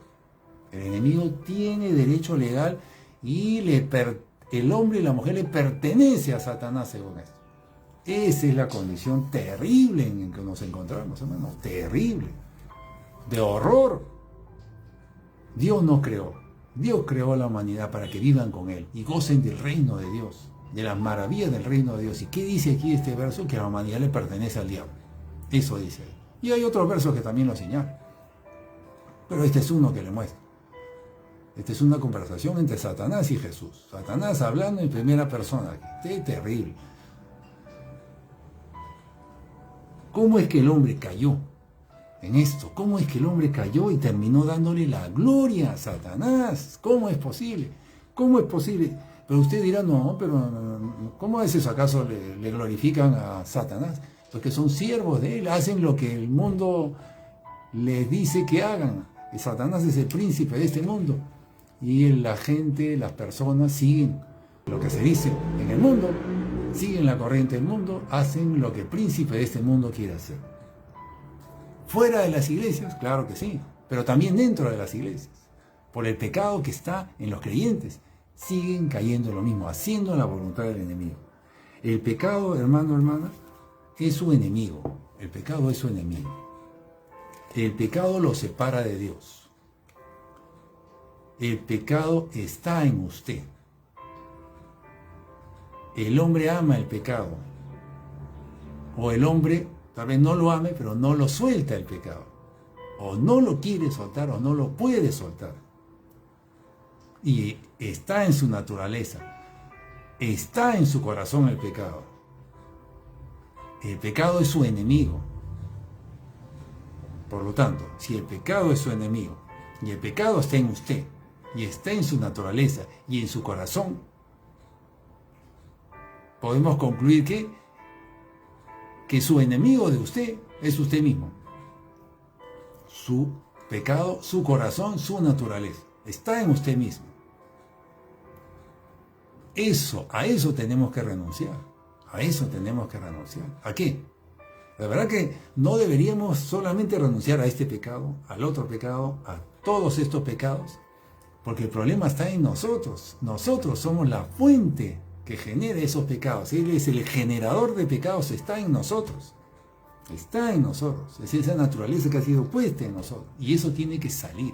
El enemigo tiene derecho legal y el hombre y la mujer le pertenece a Satanás según esto. Esa es la condición terrible en que nos encontramos, hermano. Terrible. De horror. Dios no creó. Dios creó a la humanidad para que vivan con Él y gocen del reino de Dios, de las maravillas del reino de Dios. ¿Y qué dice aquí este verso? Que la humanidad le pertenece al diablo. Eso dice él. Y hay otros versos que también lo señalan. Pero este es uno que le muestra. Esta es una conversación entre Satanás y Jesús. Satanás hablando en primera persona. Qué terrible. ¿Cómo es que el hombre cayó en esto? ¿Cómo es que el hombre cayó y terminó dándole la gloria a Satanás? ¿Cómo es posible? ¿Cómo es posible? Pero usted dirá, no, pero ¿cómo es eso? ¿Acaso le glorifican a Satanás? Porque son siervos de él, hacen lo que el mundo les dice que hagan. Y Satanás es el príncipe de este mundo. Y la gente, las personas siguen lo que se dice en el mundo, siguen la corriente del mundo, hacen lo que el príncipe de este mundo quiere hacer. Fuera de las iglesias, claro que sí, pero también dentro de las iglesias. Por el pecado que está en los creyentes, siguen cayendo en lo mismo, haciendo la voluntad del enemigo. El pecado, hermano, hermana, es su enemigo. El pecado es su enemigo. El pecado lo separa de Dios. El pecado está en usted. El hombre ama el pecado. O el hombre tal vez no lo ame, pero no lo suelta el pecado. O no lo quiere soltar o no lo puede soltar. Y está en su naturaleza. Está en su corazón el pecado. El pecado es su enemigo. Por lo tanto, si el pecado es su enemigo y el pecado está en usted y está en su naturaleza y en su corazón, podemos concluir que su enemigo de usted es usted mismo. Su pecado, su corazón, su naturaleza. Está en usted mismo. A eso tenemos que renunciar. A eso tenemos que renunciar. ¿A qué? La verdad que no deberíamos solamente renunciar a este pecado, al otro pecado, a todos estos pecados, porque el problema está en nosotros. Nosotros somos la fuente que genera esos pecados. Él es el generador de pecados, está en nosotros. Está en nosotros. Es esa naturaleza que ha sido puesta en nosotros. Y eso tiene que salir.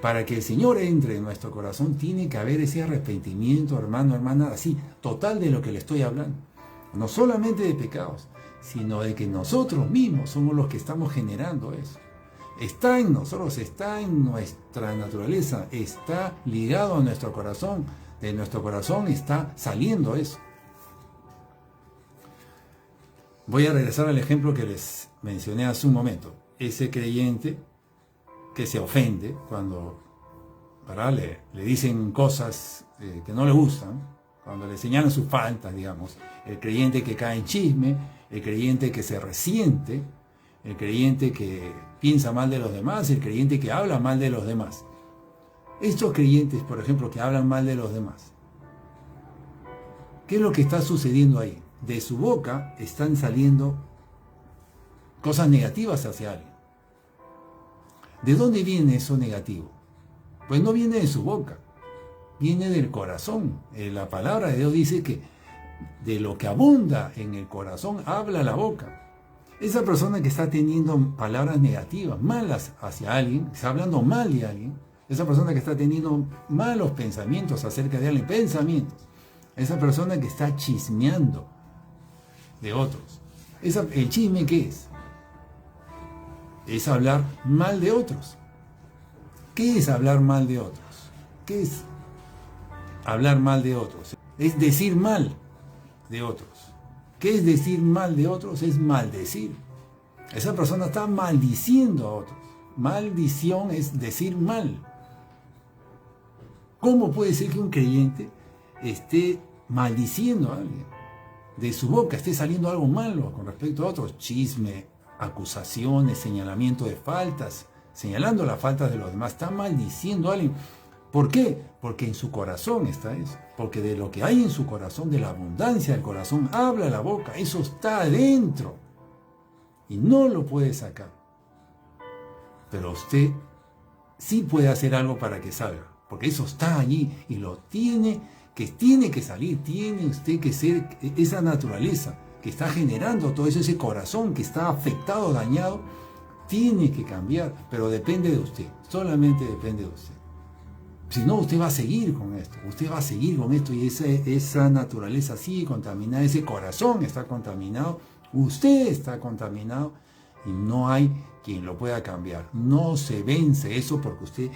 Para que el Señor entre en nuestro corazón, tiene que haber ese arrepentimiento, hermano, hermana, así, total de lo que le estoy hablando. No solamente de pecados, sino de que nosotros mismos somos los que estamos generando eso. Está en nosotros, está en nuestra naturaleza, está ligado a nuestro corazón. De nuestro corazón está saliendo eso. Voy a regresar al ejemplo que les mencioné hace un momento. Ese creyente que se ofende cuando le dicen cosas que no le gustan, cuando le señalan sus faltas, digamos. El creyente que cae en chisme, el creyente que se resiente, el creyente que piensa mal de los demás, el creyente que habla mal de los demás. Estos creyentes, por ejemplo, que hablan mal de los demás, ¿qué es lo que está sucediendo ahí? De su boca están saliendo cosas negativas hacia alguien. ¿De dónde viene eso negativo? Pues no viene de su boca, viene del corazón. La palabra de Dios dice que de lo que abunda en el corazón habla la boca. Esa persona que está teniendo palabras negativas, malas hacia alguien, está hablando mal de alguien, esa persona que está teniendo malos pensamientos acerca de alguien, esa persona que está chismeando de otros. ¿El chisme qué es? Es hablar mal de otros. ¿Qué es hablar mal de otros? ¿Qué es hablar mal de otros? Es decir mal de otros. ¿Qué es decir mal de otros? Es maldecir. Esa persona está maldiciendo a otros. Maldición es decir mal. ¿Cómo puede ser que un creyente esté maldiciendo a alguien? De su boca esté saliendo algo malo con respecto a otros. Chisme, acusaciones, señalamiento de faltas, señalando las faltas de los demás. Está maldiciendo a alguien. ¿Por qué? Porque en su corazón está eso. Porque de lo que hay en su corazón, de la abundancia del corazón, habla la boca. Eso está adentro. Y no lo puede sacar. Pero usted sí puede hacer algo para que salga. Porque eso está allí y lo tiene que salir. Tiene usted que ser esa naturaleza que está generando todo eso, ese corazón que está afectado, dañado, tiene que cambiar. Pero depende de usted. Solamente depende de usted. Si no, usted va a seguir con esto. Usted va a seguir con esto y esa naturaleza sigue contaminada. Ese corazón está contaminado. Usted está contaminado y no hay quien lo pueda cambiar. No se vence eso porque usted...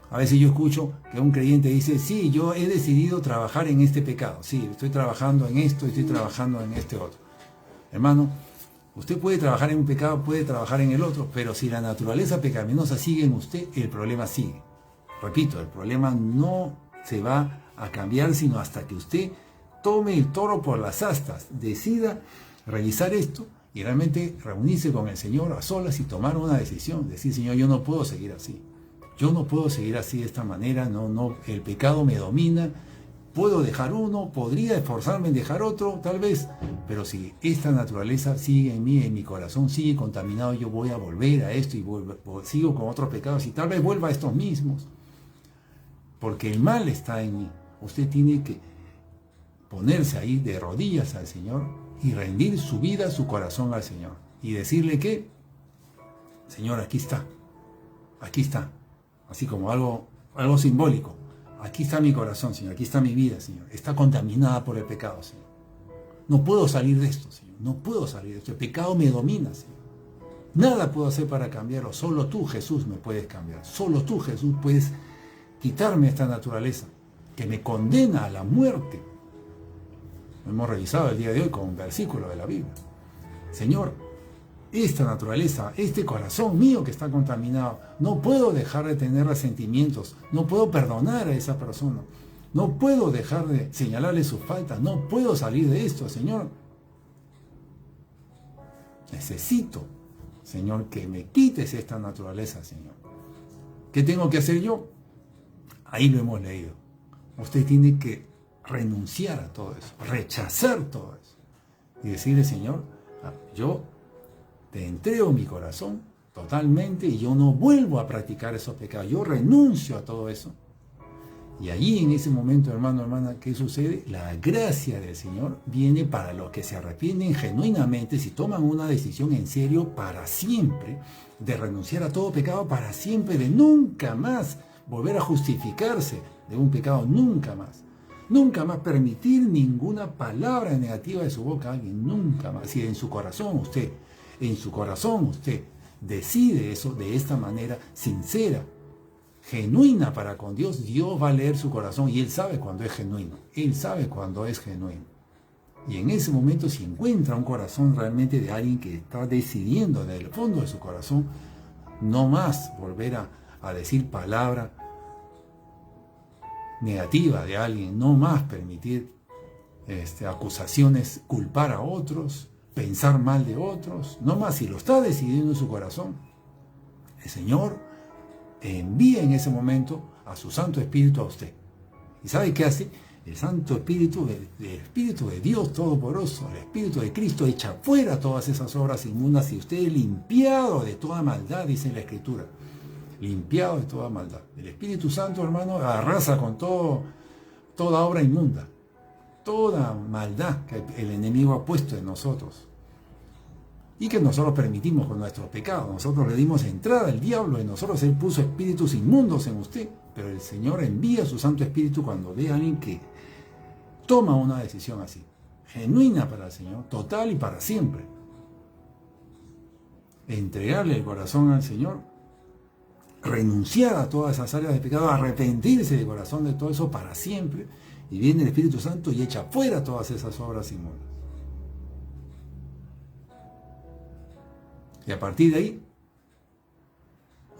A veces yo escucho que un creyente dice, sí, yo he decidido trabajar en este pecado. Sí, estoy trabajando en esto, estoy trabajando en este otro. Hermano, usted puede trabajar en un pecado, puede trabajar en el otro, pero si la naturaleza pecaminosa sigue en usted, el problema sigue. Repito, el problema no se va a cambiar sino hasta que usted tome el toro por las astas, decida realizar esto y realmente reunirse con el Señor a solas y tomar una decisión. Decir, Señor, yo no puedo seguir así. Yo no puedo seguir así de esta manera, no, el pecado me domina. Puedo dejar uno, podría esforzarme en dejar otro, tal vez, pero si esta naturaleza sigue en mí, en mi corazón, sigue contaminado, yo voy a volver a esto y sigo con otros pecados y tal vez vuelva a estos mismos. Porque el mal está en mí. Usted tiene que ponerse ahí de rodillas al Señor y rendir su vida, su corazón al Señor. Y decirle que, Señor, aquí está. Así como algo simbólico. Aquí está mi corazón, Señor. Aquí está mi vida, Señor. Está contaminada por el pecado, Señor. No puedo salir de esto, Señor. No puedo salir de esto. El pecado me domina, Señor. Nada puedo hacer para cambiarlo. Solo tú, Jesús, me puedes cambiar. Solo tú, Jesús, puedes quitarme esta naturaleza que me condena a la muerte. Lo hemos revisado el día de hoy con un versículo de la Biblia. Señor, esta naturaleza, este corazón mío que está contaminado, no puedo dejar de tener resentimientos, no puedo perdonar a esa persona, no puedo dejar de señalarle sus faltas, no puedo salir de esto, Señor. Necesito, Señor, que me quites esta naturaleza, Señor. ¿Qué tengo que hacer yo? Ahí lo hemos leído. Usted tiene que renunciar a todo eso, rechazar todo eso y decirle, Señor, yo te entrego mi corazón totalmente y yo no vuelvo a practicar esos pecados. Yo renuncio a todo eso. Y allí en ese momento, hermano, hermana, ¿qué sucede? La gracia del Señor viene para los que se arrepienten genuinamente, si toman una decisión en serio para siempre, de renunciar a todo pecado para siempre, de nunca más volver a justificarse de un pecado, nunca más. Nunca más permitir ninguna palabra negativa de su boca a alguien, nunca más. Si en su corazón usted decide eso de esta manera sincera, genuina para con Dios, Dios va a leer su corazón y Él sabe cuando es genuino. Él sabe cuando es genuino. Y en ese momento, si encuentra un corazón realmente de alguien que está decidiendo desde el fondo de su corazón no más volver a decir palabra negativa de alguien, no más permitir acusaciones, culpar a otros, pensar mal de otros, no más, si lo está decidiendo en su corazón, el Señor envía en ese momento a su Santo Espíritu a usted. ¿Y sabe qué hace? El Santo Espíritu, el Espíritu de Dios Todopoderoso, el Espíritu de Cristo, echa fuera todas esas obras inmundas y usted es limpiado de toda maldad, dice la Escritura. Limpiado de toda maldad. El Espíritu Santo, hermano, arrasa con toda obra inmunda, toda maldad que el enemigo ha puesto en nosotros y que nosotros permitimos con nuestros pecados. Nosotros le dimos entrada al diablo y nosotros él puso espíritus inmundos en usted, pero el Señor envía su Santo Espíritu cuando ve a alguien que toma una decisión así, genuina para el Señor, total y para siempre. Entregarle el corazón al Señor, renunciar a todas esas áreas de pecado, arrepentirse de corazón de todo eso para siempre, y viene el Espíritu Santo y echa fuera todas esas obras inmundas. Y a partir de ahí,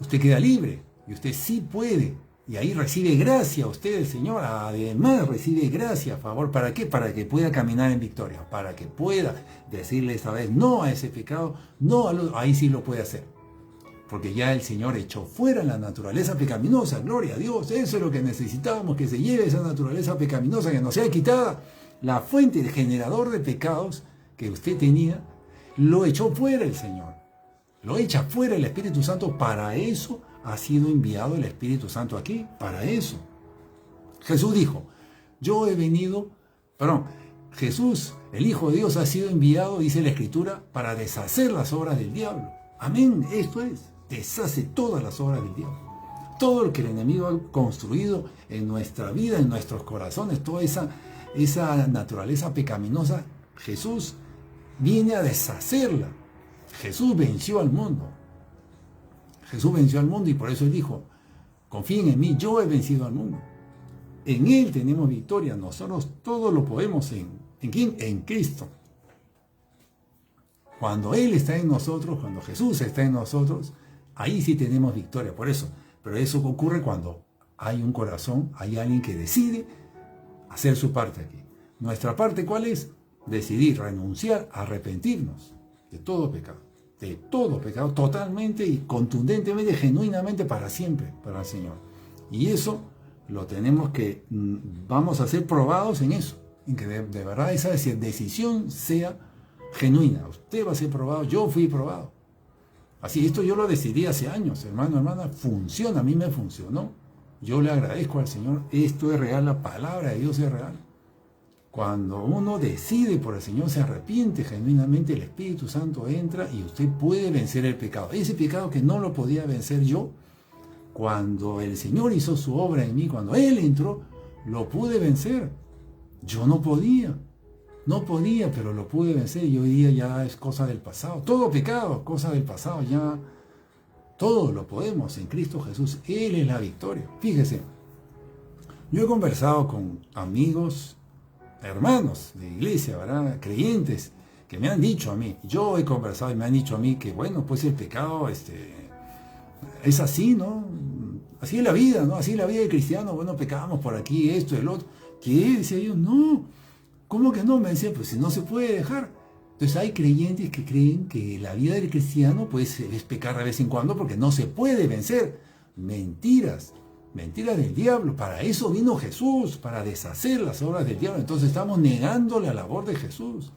usted queda libre, y usted sí puede, y ahí recibe gracia usted del Señor, además recibe gracia a favor. ¿Para qué? Para que pueda caminar en victoria, para que pueda decirle esta vez no a ese pecado, no a ahí sí lo puede hacer. Porque ya el Señor echó fuera la naturaleza pecaminosa, gloria a Dios, eso es lo que necesitábamos, que se lleve esa naturaleza pecaminosa, que nos sea quitada. La fuente, el generador de pecados que usted tenía, lo echó fuera el Señor. Lo echa fuera el Espíritu Santo. Para eso ha sido enviado el Espíritu Santo aquí, para eso. Jesús dijo, Jesús, el Hijo de Dios, ha sido enviado, dice la Escritura, para deshacer las obras del diablo. Amén, esto es. Deshace todas las obras del diablo. Todo lo que el enemigo ha construido en nuestra vida, en nuestros corazones, toda esa naturaleza pecaminosa, Jesús viene a deshacerla. Jesús venció al mundo. Jesús venció al mundo y por eso Él dijo, confíen en mí, yo he vencido al mundo. En Él tenemos victoria. Nosotros todo lo podemos ¿en quién? En Cristo. Cuando Él está en nosotros, cuando Jesús está en nosotros, ahí sí tenemos victoria. Por eso, pero eso ocurre cuando hay un corazón, hay alguien que decide hacer su parte aquí. Nuestra parte, ¿cuál es? Decidir, renunciar, arrepentirnos de todo pecado, totalmente y contundentemente, genuinamente, para siempre, para el Señor. Y eso lo tenemos que, vamos a ser probados en eso, en que de verdad esa decisión sea genuina. Usted va a ser probado, yo fui probado. Así, esto yo lo decidí hace años, hermano, hermana, funciona, a mí me funcionó. Yo le agradezco al Señor, esto es real, la palabra de Dios es real. Cuando uno decide por el Señor, se arrepiente genuinamente, el Espíritu Santo entra y usted puede vencer el pecado. Ese pecado que no lo podía vencer yo, cuando el Señor hizo su obra en mí, cuando Él entró, lo pude vencer. Yo no podía, pero lo pude vencer y hoy día ya es cosa del pasado. Todo pecado, cosa del pasado, ya todo lo podemos en Cristo Jesús. Él es la victoria. Fíjese, yo he conversado con amigos, hermanos de iglesia, ¿verdad? Creyentes, que me han dicho a mí, yo he conversado y me han dicho a mí que bueno, pues el pecado es así, ¿no? Así es la vida, ¿no? Así es la vida del cristiano, bueno, pecamos por aquí, esto, el otro. ¿Qué? Decía yo, no. ¿Cómo que no? Me decía, pues si no se puede dejar. Entonces hay creyentes que creen que la vida del cristiano pues es pecar de vez en cuando porque no se puede vencer. Mentiras del diablo. Para eso vino Jesús, para deshacer las obras del diablo. Entonces estamos negando la labor de Jesús.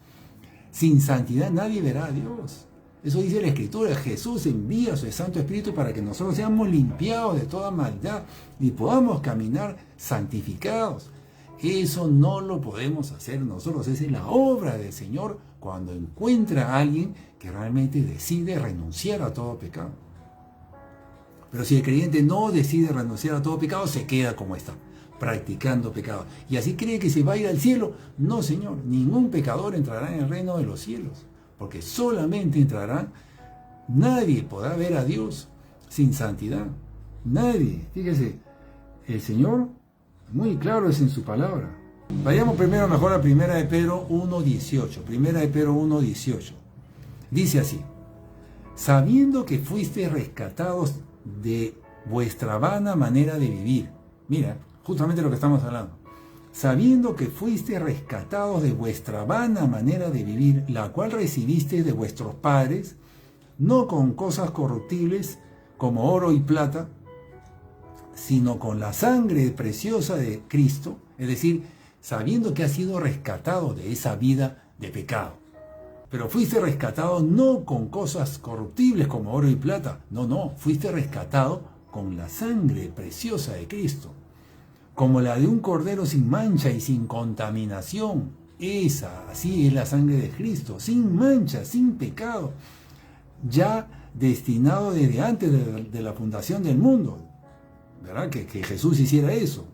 Sin santidad nadie verá a Dios. Eso dice la Escritura. Jesús envía a su Santo Espíritu para que nosotros seamos limpiados de toda maldad y podamos caminar santificados. Eso no lo podemos hacer nosotros. Esa es la obra del Señor cuando encuentra a alguien que realmente decide renunciar a todo pecado. Pero si el creyente no decide renunciar a todo pecado, se queda como está, practicando pecado. Y así cree que se va a ir al cielo. No, Señor, ningún pecador entrará en el reino de los cielos, porque solamente entrarán, nadie podrá ver a Dios sin santidad. Nadie. Fíjese, el Señor muy claro es en su palabra. Vayamos primero mejor a 1 de Pedro 1.18. 1 de Pedro 1.18. Dice así: sabiendo que fuiste rescatados de vuestra vana manera de vivir. Mira, justamente lo que estamos hablando. Sabiendo que fuiste rescatados de vuestra vana manera de vivir, la cual recibiste de vuestros padres, no con cosas corruptibles como oro y plata, sino con la sangre preciosa de Cristo, es decir, sabiendo que has sido rescatado de esa vida de pecado. Pero fuiste rescatado no con cosas corruptibles como oro y plata, no, fuiste rescatado con la sangre preciosa de Cristo, como la de un cordero sin mancha y sin contaminación. Así es la sangre de Cristo, sin mancha, sin pecado, ya destinado desde antes de la fundación del mundo, ¿verdad? Que Jesús hiciera eso,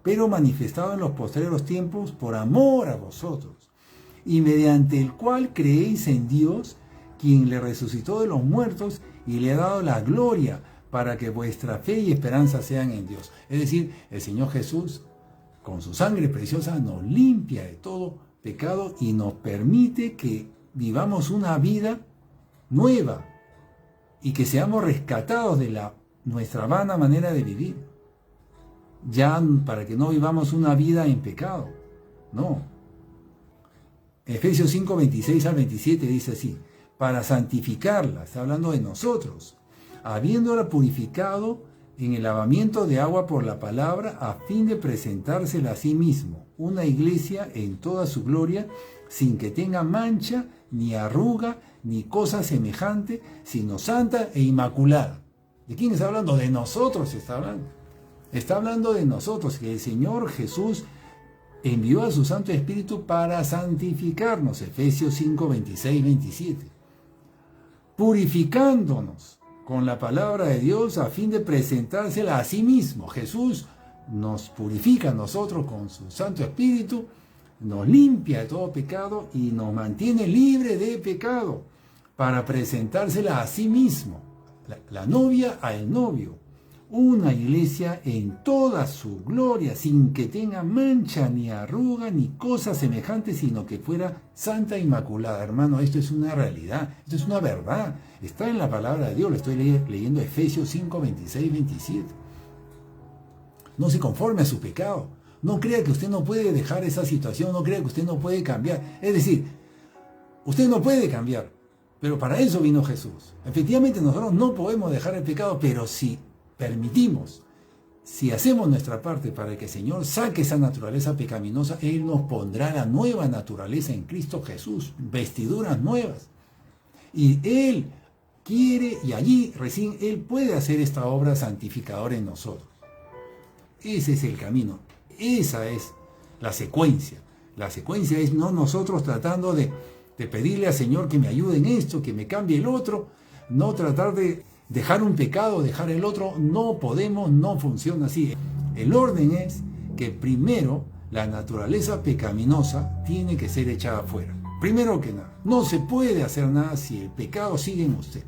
pero manifestado en los postreros tiempos por amor a vosotros, y mediante el cual creéis en Dios, quien le resucitó de los muertos y le ha dado la gloria, para que vuestra fe y esperanza sean en Dios. Es decir, el Señor Jesús, con su sangre preciosa, nos limpia de todo pecado y nos permite que vivamos una vida nueva y que seamos rescatados de nuestra vana manera de vivir. Ya para que no vivamos una vida en pecado, no. Efesios 5, 26 al 27 dice así: para santificarla, está hablando de nosotros, habiéndola purificado en el lavamiento de agua por la palabra, a fin de presentársela a sí mismo, una iglesia en toda su gloria, sin que tenga mancha, ni arruga, ni cosa semejante, sino santa e inmaculada. ¿De quién está hablando? De nosotros está hablando. Está hablando de nosotros, que el Señor Jesús envió a su Santo Espíritu para santificarnos. Efesios 5, 26, 27. Purificándonos con la palabra de Dios a fin de presentársela a sí mismo. Jesús nos purifica a nosotros con su Santo Espíritu, nos limpia de todo pecado y nos mantiene libre de pecado para presentársela a sí mismo, la novia al novio, una iglesia en toda su gloria, sin que tenga mancha, ni arruga, ni cosa semejante, sino que fuera santa e inmaculada. Hermano, esto es una realidad, esto es una verdad, está en la palabra de Dios. Lo estoy leyendo Efesios 5, 26, 27. No se conforme a su pecado, no crea que usted no puede dejar esa situación, no crea que usted no puede cambiar. Es decir, usted no puede cambiar, pero para eso vino Jesús. Efectivamente, nosotros no podemos dejar el pecado, pero si permitimos, si hacemos nuestra parte para que el Señor saque esa naturaleza pecaminosa, Él nos pondrá la nueva naturaleza en Cristo Jesús, vestiduras nuevas. Y Él quiere, y allí recién Él puede hacer esta obra santificadora en nosotros. Ese es el camino, esa es la secuencia. La secuencia es no nosotros tratando de pedirle al Señor que me ayude en esto, que me cambie el otro, no tratar de dejar un pecado, dejar el otro. No podemos, no funciona así. El orden es que primero la naturaleza pecaminosa tiene que ser echada afuera. Primero que nada, no se puede hacer nada si el pecado sigue en usted.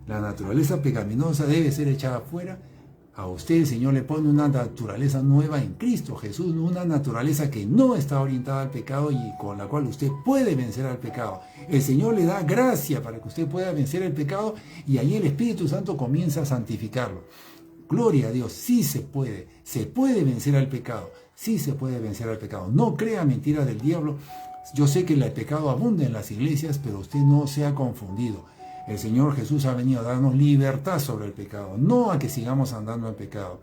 La naturaleza pecaminosa debe ser echada afuera. A usted el Señor le pone una naturaleza nueva en Cristo Jesús, una naturaleza que no está orientada al pecado y con la cual usted puede vencer al pecado. El Señor le da gracia para que usted pueda vencer el pecado y ahí el Espíritu Santo comienza a santificarlo. Gloria a Dios, sí se puede vencer al pecado, sí se puede vencer al pecado. No crea mentiras del diablo. Yo sé que el pecado abunda en las iglesias, pero usted no se ha confundido. El Señor Jesús ha venido a darnos libertad sobre el pecado, no a que sigamos andando en pecado.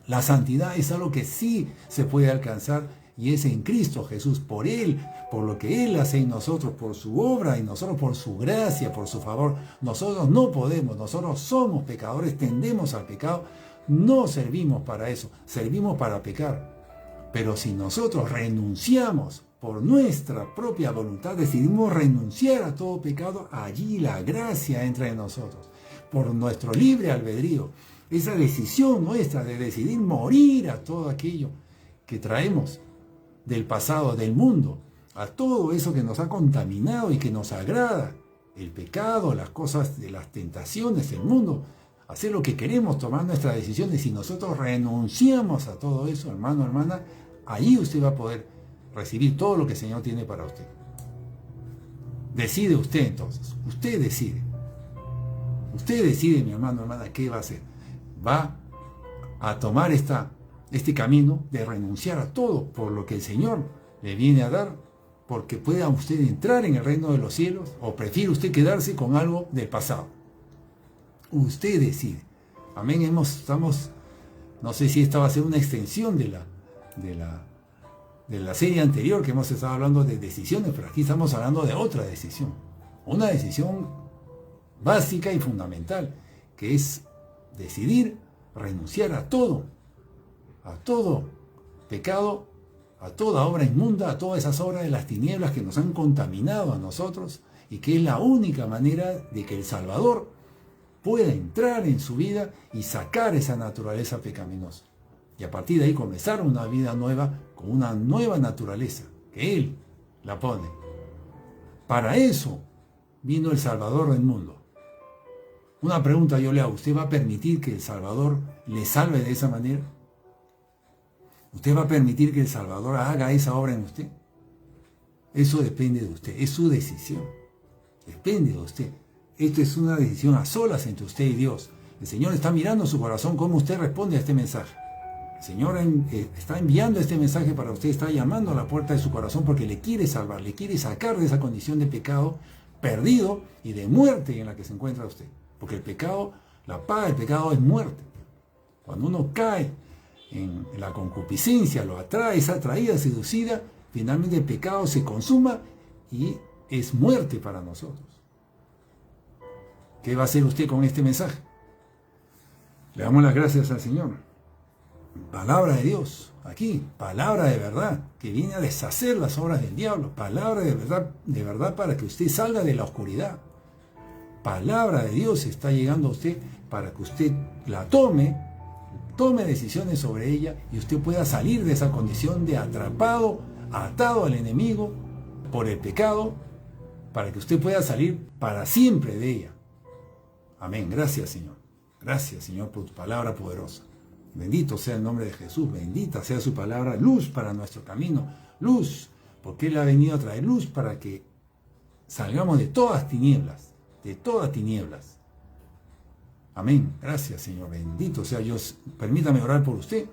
La santidad es algo que sí se puede alcanzar y es en Cristo Jesús, por Él, por lo que Él hace en nosotros, por su obra y nosotros por su gracia, por su favor. Nosotros no podemos, nosotros somos pecadores, tendemos al pecado, no servimos para eso, servimos para pecar. Pero si nosotros renunciamos por nuestra propia voluntad, decidimos renunciar a todo pecado, allí la gracia entra en nosotros. Por nuestro libre albedrío, esa decisión nuestra de decidir morir a todo aquello que traemos del pasado, del mundo, a todo eso que nos ha contaminado y que nos agrada, el pecado, las cosas de las tentaciones, el mundo, hacer lo que queremos, tomar nuestras decisiones. Si nosotros renunciamos a todo eso, hermano, hermana, Ahí usted va a poder recibir todo lo que el Señor tiene para usted. Decide usted entonces. Usted decide. Usted decide, mi hermano, hermana, qué va a hacer. Va a tomar este camino de renunciar a todo por lo que el Señor le viene a dar, porque pueda usted entrar en el reino de los cielos, o prefiere usted quedarse con algo del pasado. Usted decide. Amén. Estamos, no sé si esta va a ser una extensión de la serie anterior que hemos estado hablando de decisiones, pero aquí estamos hablando de otra decisión. Una decisión básica y fundamental, que es decidir renunciar a todo pecado, a toda obra inmunda, a todas esas obras de las tinieblas que nos han contaminado a nosotros, y que es la única manera de que el Salvador pueda entrar en su vida y sacar esa naturaleza pecaminosa. Y a partir de ahí comenzar una vida nueva, con una nueva naturaleza, que Él la pone. Para eso vino el Salvador del mundo. Una pregunta yo le hago: ¿usted va a permitir que el Salvador le salve de esa manera? ¿Usted va a permitir que el Salvador haga esa obra en usted? Eso depende de usted, es su decisión. Depende de usted. Esto es una decisión a solas entre usted y Dios. El Señor está mirando su corazón, cómo usted responde a este mensaje. El Señor está enviando este mensaje para usted, está llamando a la puerta de su corazón porque le quiere salvar, le quiere sacar de esa condición de pecado perdido y de muerte en la que se encuentra usted. Porque el pecado, la paga del pecado es muerte. Cuando uno cae en la concupiscencia, lo atrae, es atraída, seducida, finalmente el pecado se consuma y es muerte para nosotros. ¿Qué va a hacer usted con este mensaje? Le damos las gracias al Señor. Palabra de Dios, aquí, palabra de verdad, que viene a deshacer las obras del diablo. Palabra de verdad para que usted salga de la oscuridad. Palabra de Dios está llegando a usted para que usted la tome decisiones sobre ella y usted pueda salir de esa condición de atrapado, atado al enemigo por el pecado, para que usted pueda salir para siempre de ella. Amén. Gracias, Señor. Gracias, Señor, por tu palabra poderosa. Bendito sea el nombre de Jesús. Bendita sea su palabra, luz para nuestro camino. Luz, porque Él ha venido a traer luz para que salgamos de todas tinieblas. De todas tinieblas. Amén. Gracias, Señor. Bendito sea Dios. Permítame orar por usted.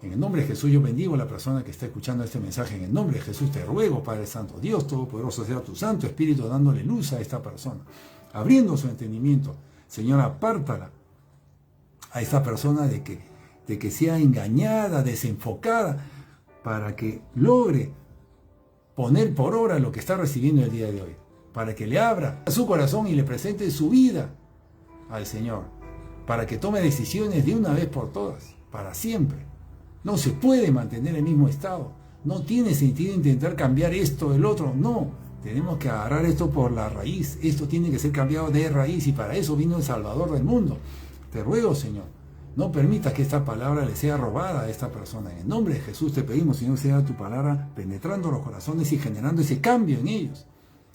En el nombre de Jesús yo bendigo a la persona que está escuchando este mensaje. En el nombre de Jesús te ruego, Padre Santo, Dios Todopoderoso, sea tu Santo Espíritu dándole luz a esta persona, abriendo su entendimiento. Señor, apártala a esta persona de que sea engañada, desenfocada, para que logre poner por obra lo que está recibiendo el día de hoy, para que le abra su corazón y le presente su vida al Señor, para que tome decisiones de una vez por todas, para siempre. No se puede mantener el mismo estado, no tiene sentido intentar cambiar esto, el otro, no, tenemos que agarrar esto por la raíz, esto tiene que ser cambiado de raíz y para eso vino el Salvador del mundo. Te ruego, Señor, no permitas que esta palabra le sea robada a esta persona. En el nombre de Jesús te pedimos, Señor, sea tu palabra penetrando los corazones y generando ese cambio en ellos.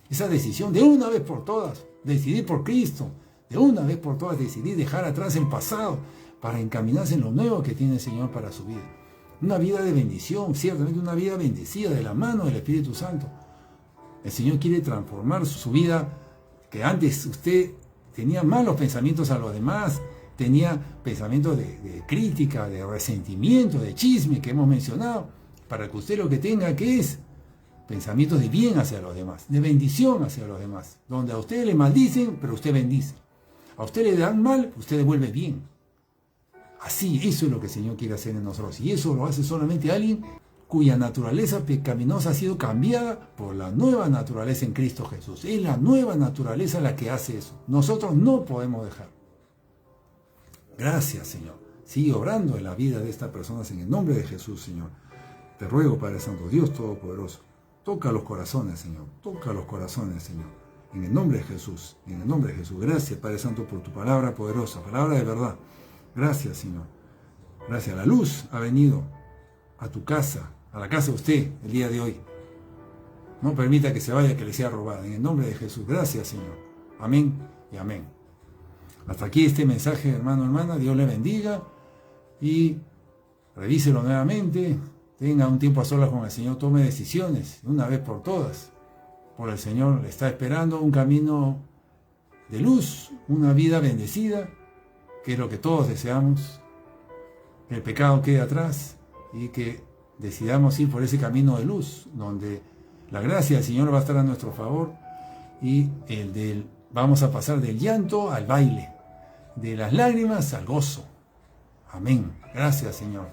Esa decisión de una vez por todas, decidir por Cristo, de una vez por todas decidir dejar atrás el pasado para encaminarse en lo nuevo que tiene el Señor para su vida. Una vida de bendición, ciertamente una vida bendecida de la mano del Espíritu Santo. El Señor quiere transformar su vida, que antes usted tenía malos pensamientos a los demás, tenía pensamientos de crítica, de resentimiento, de chisme que hemos mencionado, para que usted lo que tenga que es pensamientos de bien hacia los demás, de bendición hacia los demás, donde a usted le maldicen, pero usted bendice. A usted le dan mal, usted devuelve bien. Así, eso es lo que el Señor quiere hacer en nosotros. Y eso lo hace solamente alguien cuya naturaleza pecaminosa ha sido cambiada por la nueva naturaleza en Cristo Jesús. Es la nueva naturaleza la que hace eso. Nosotros no podemos dejar. Gracias, Señor. Sigue obrando en la vida de estas personas en el nombre de Jesús, Señor. Te ruego, Padre Santo, Dios Todopoderoso. Toca los corazones, Señor. Toca los corazones, Señor. En el nombre de Jesús. En el nombre de Jesús. Gracias, Padre Santo, por tu palabra poderosa. Palabra de verdad. Gracias, Señor. Gracias. La luz ha venido a tu casa, a la casa de usted, el día de hoy. No permita que se vaya, que le sea robada. En el nombre de Jesús. Gracias, Señor. Amén y amén. Hasta aquí este mensaje, hermano, hermana. Dios le bendiga. Y revíselo nuevamente. tenga un tiempo a solas con el Señor, tome decisiones de una vez por todas. Por el Señor le está esperando un camino de luz, una vida bendecida, que es lo que todos deseamos. Que el pecado quede atrás y que decidamos ir por ese camino de luz, donde la gracia del Señor va a estar a nuestro favor y vamos a pasar del llanto al baile, de las lágrimas al gozo. Amén. Gracias, Señor.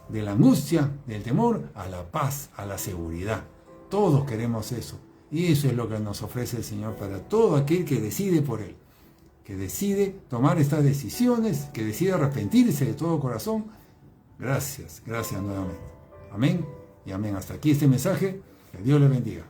De la angustia, del temor, a la paz, a la seguridad. Todos queremos eso. Y eso es lo que nos ofrece el Señor para todo aquel que decide por Él. Que decide tomar estas decisiones, que decide arrepentirse de todo corazón. Gracias, gracias nuevamente. Amén y amén. Hasta aquí este mensaje. Que Dios les bendiga.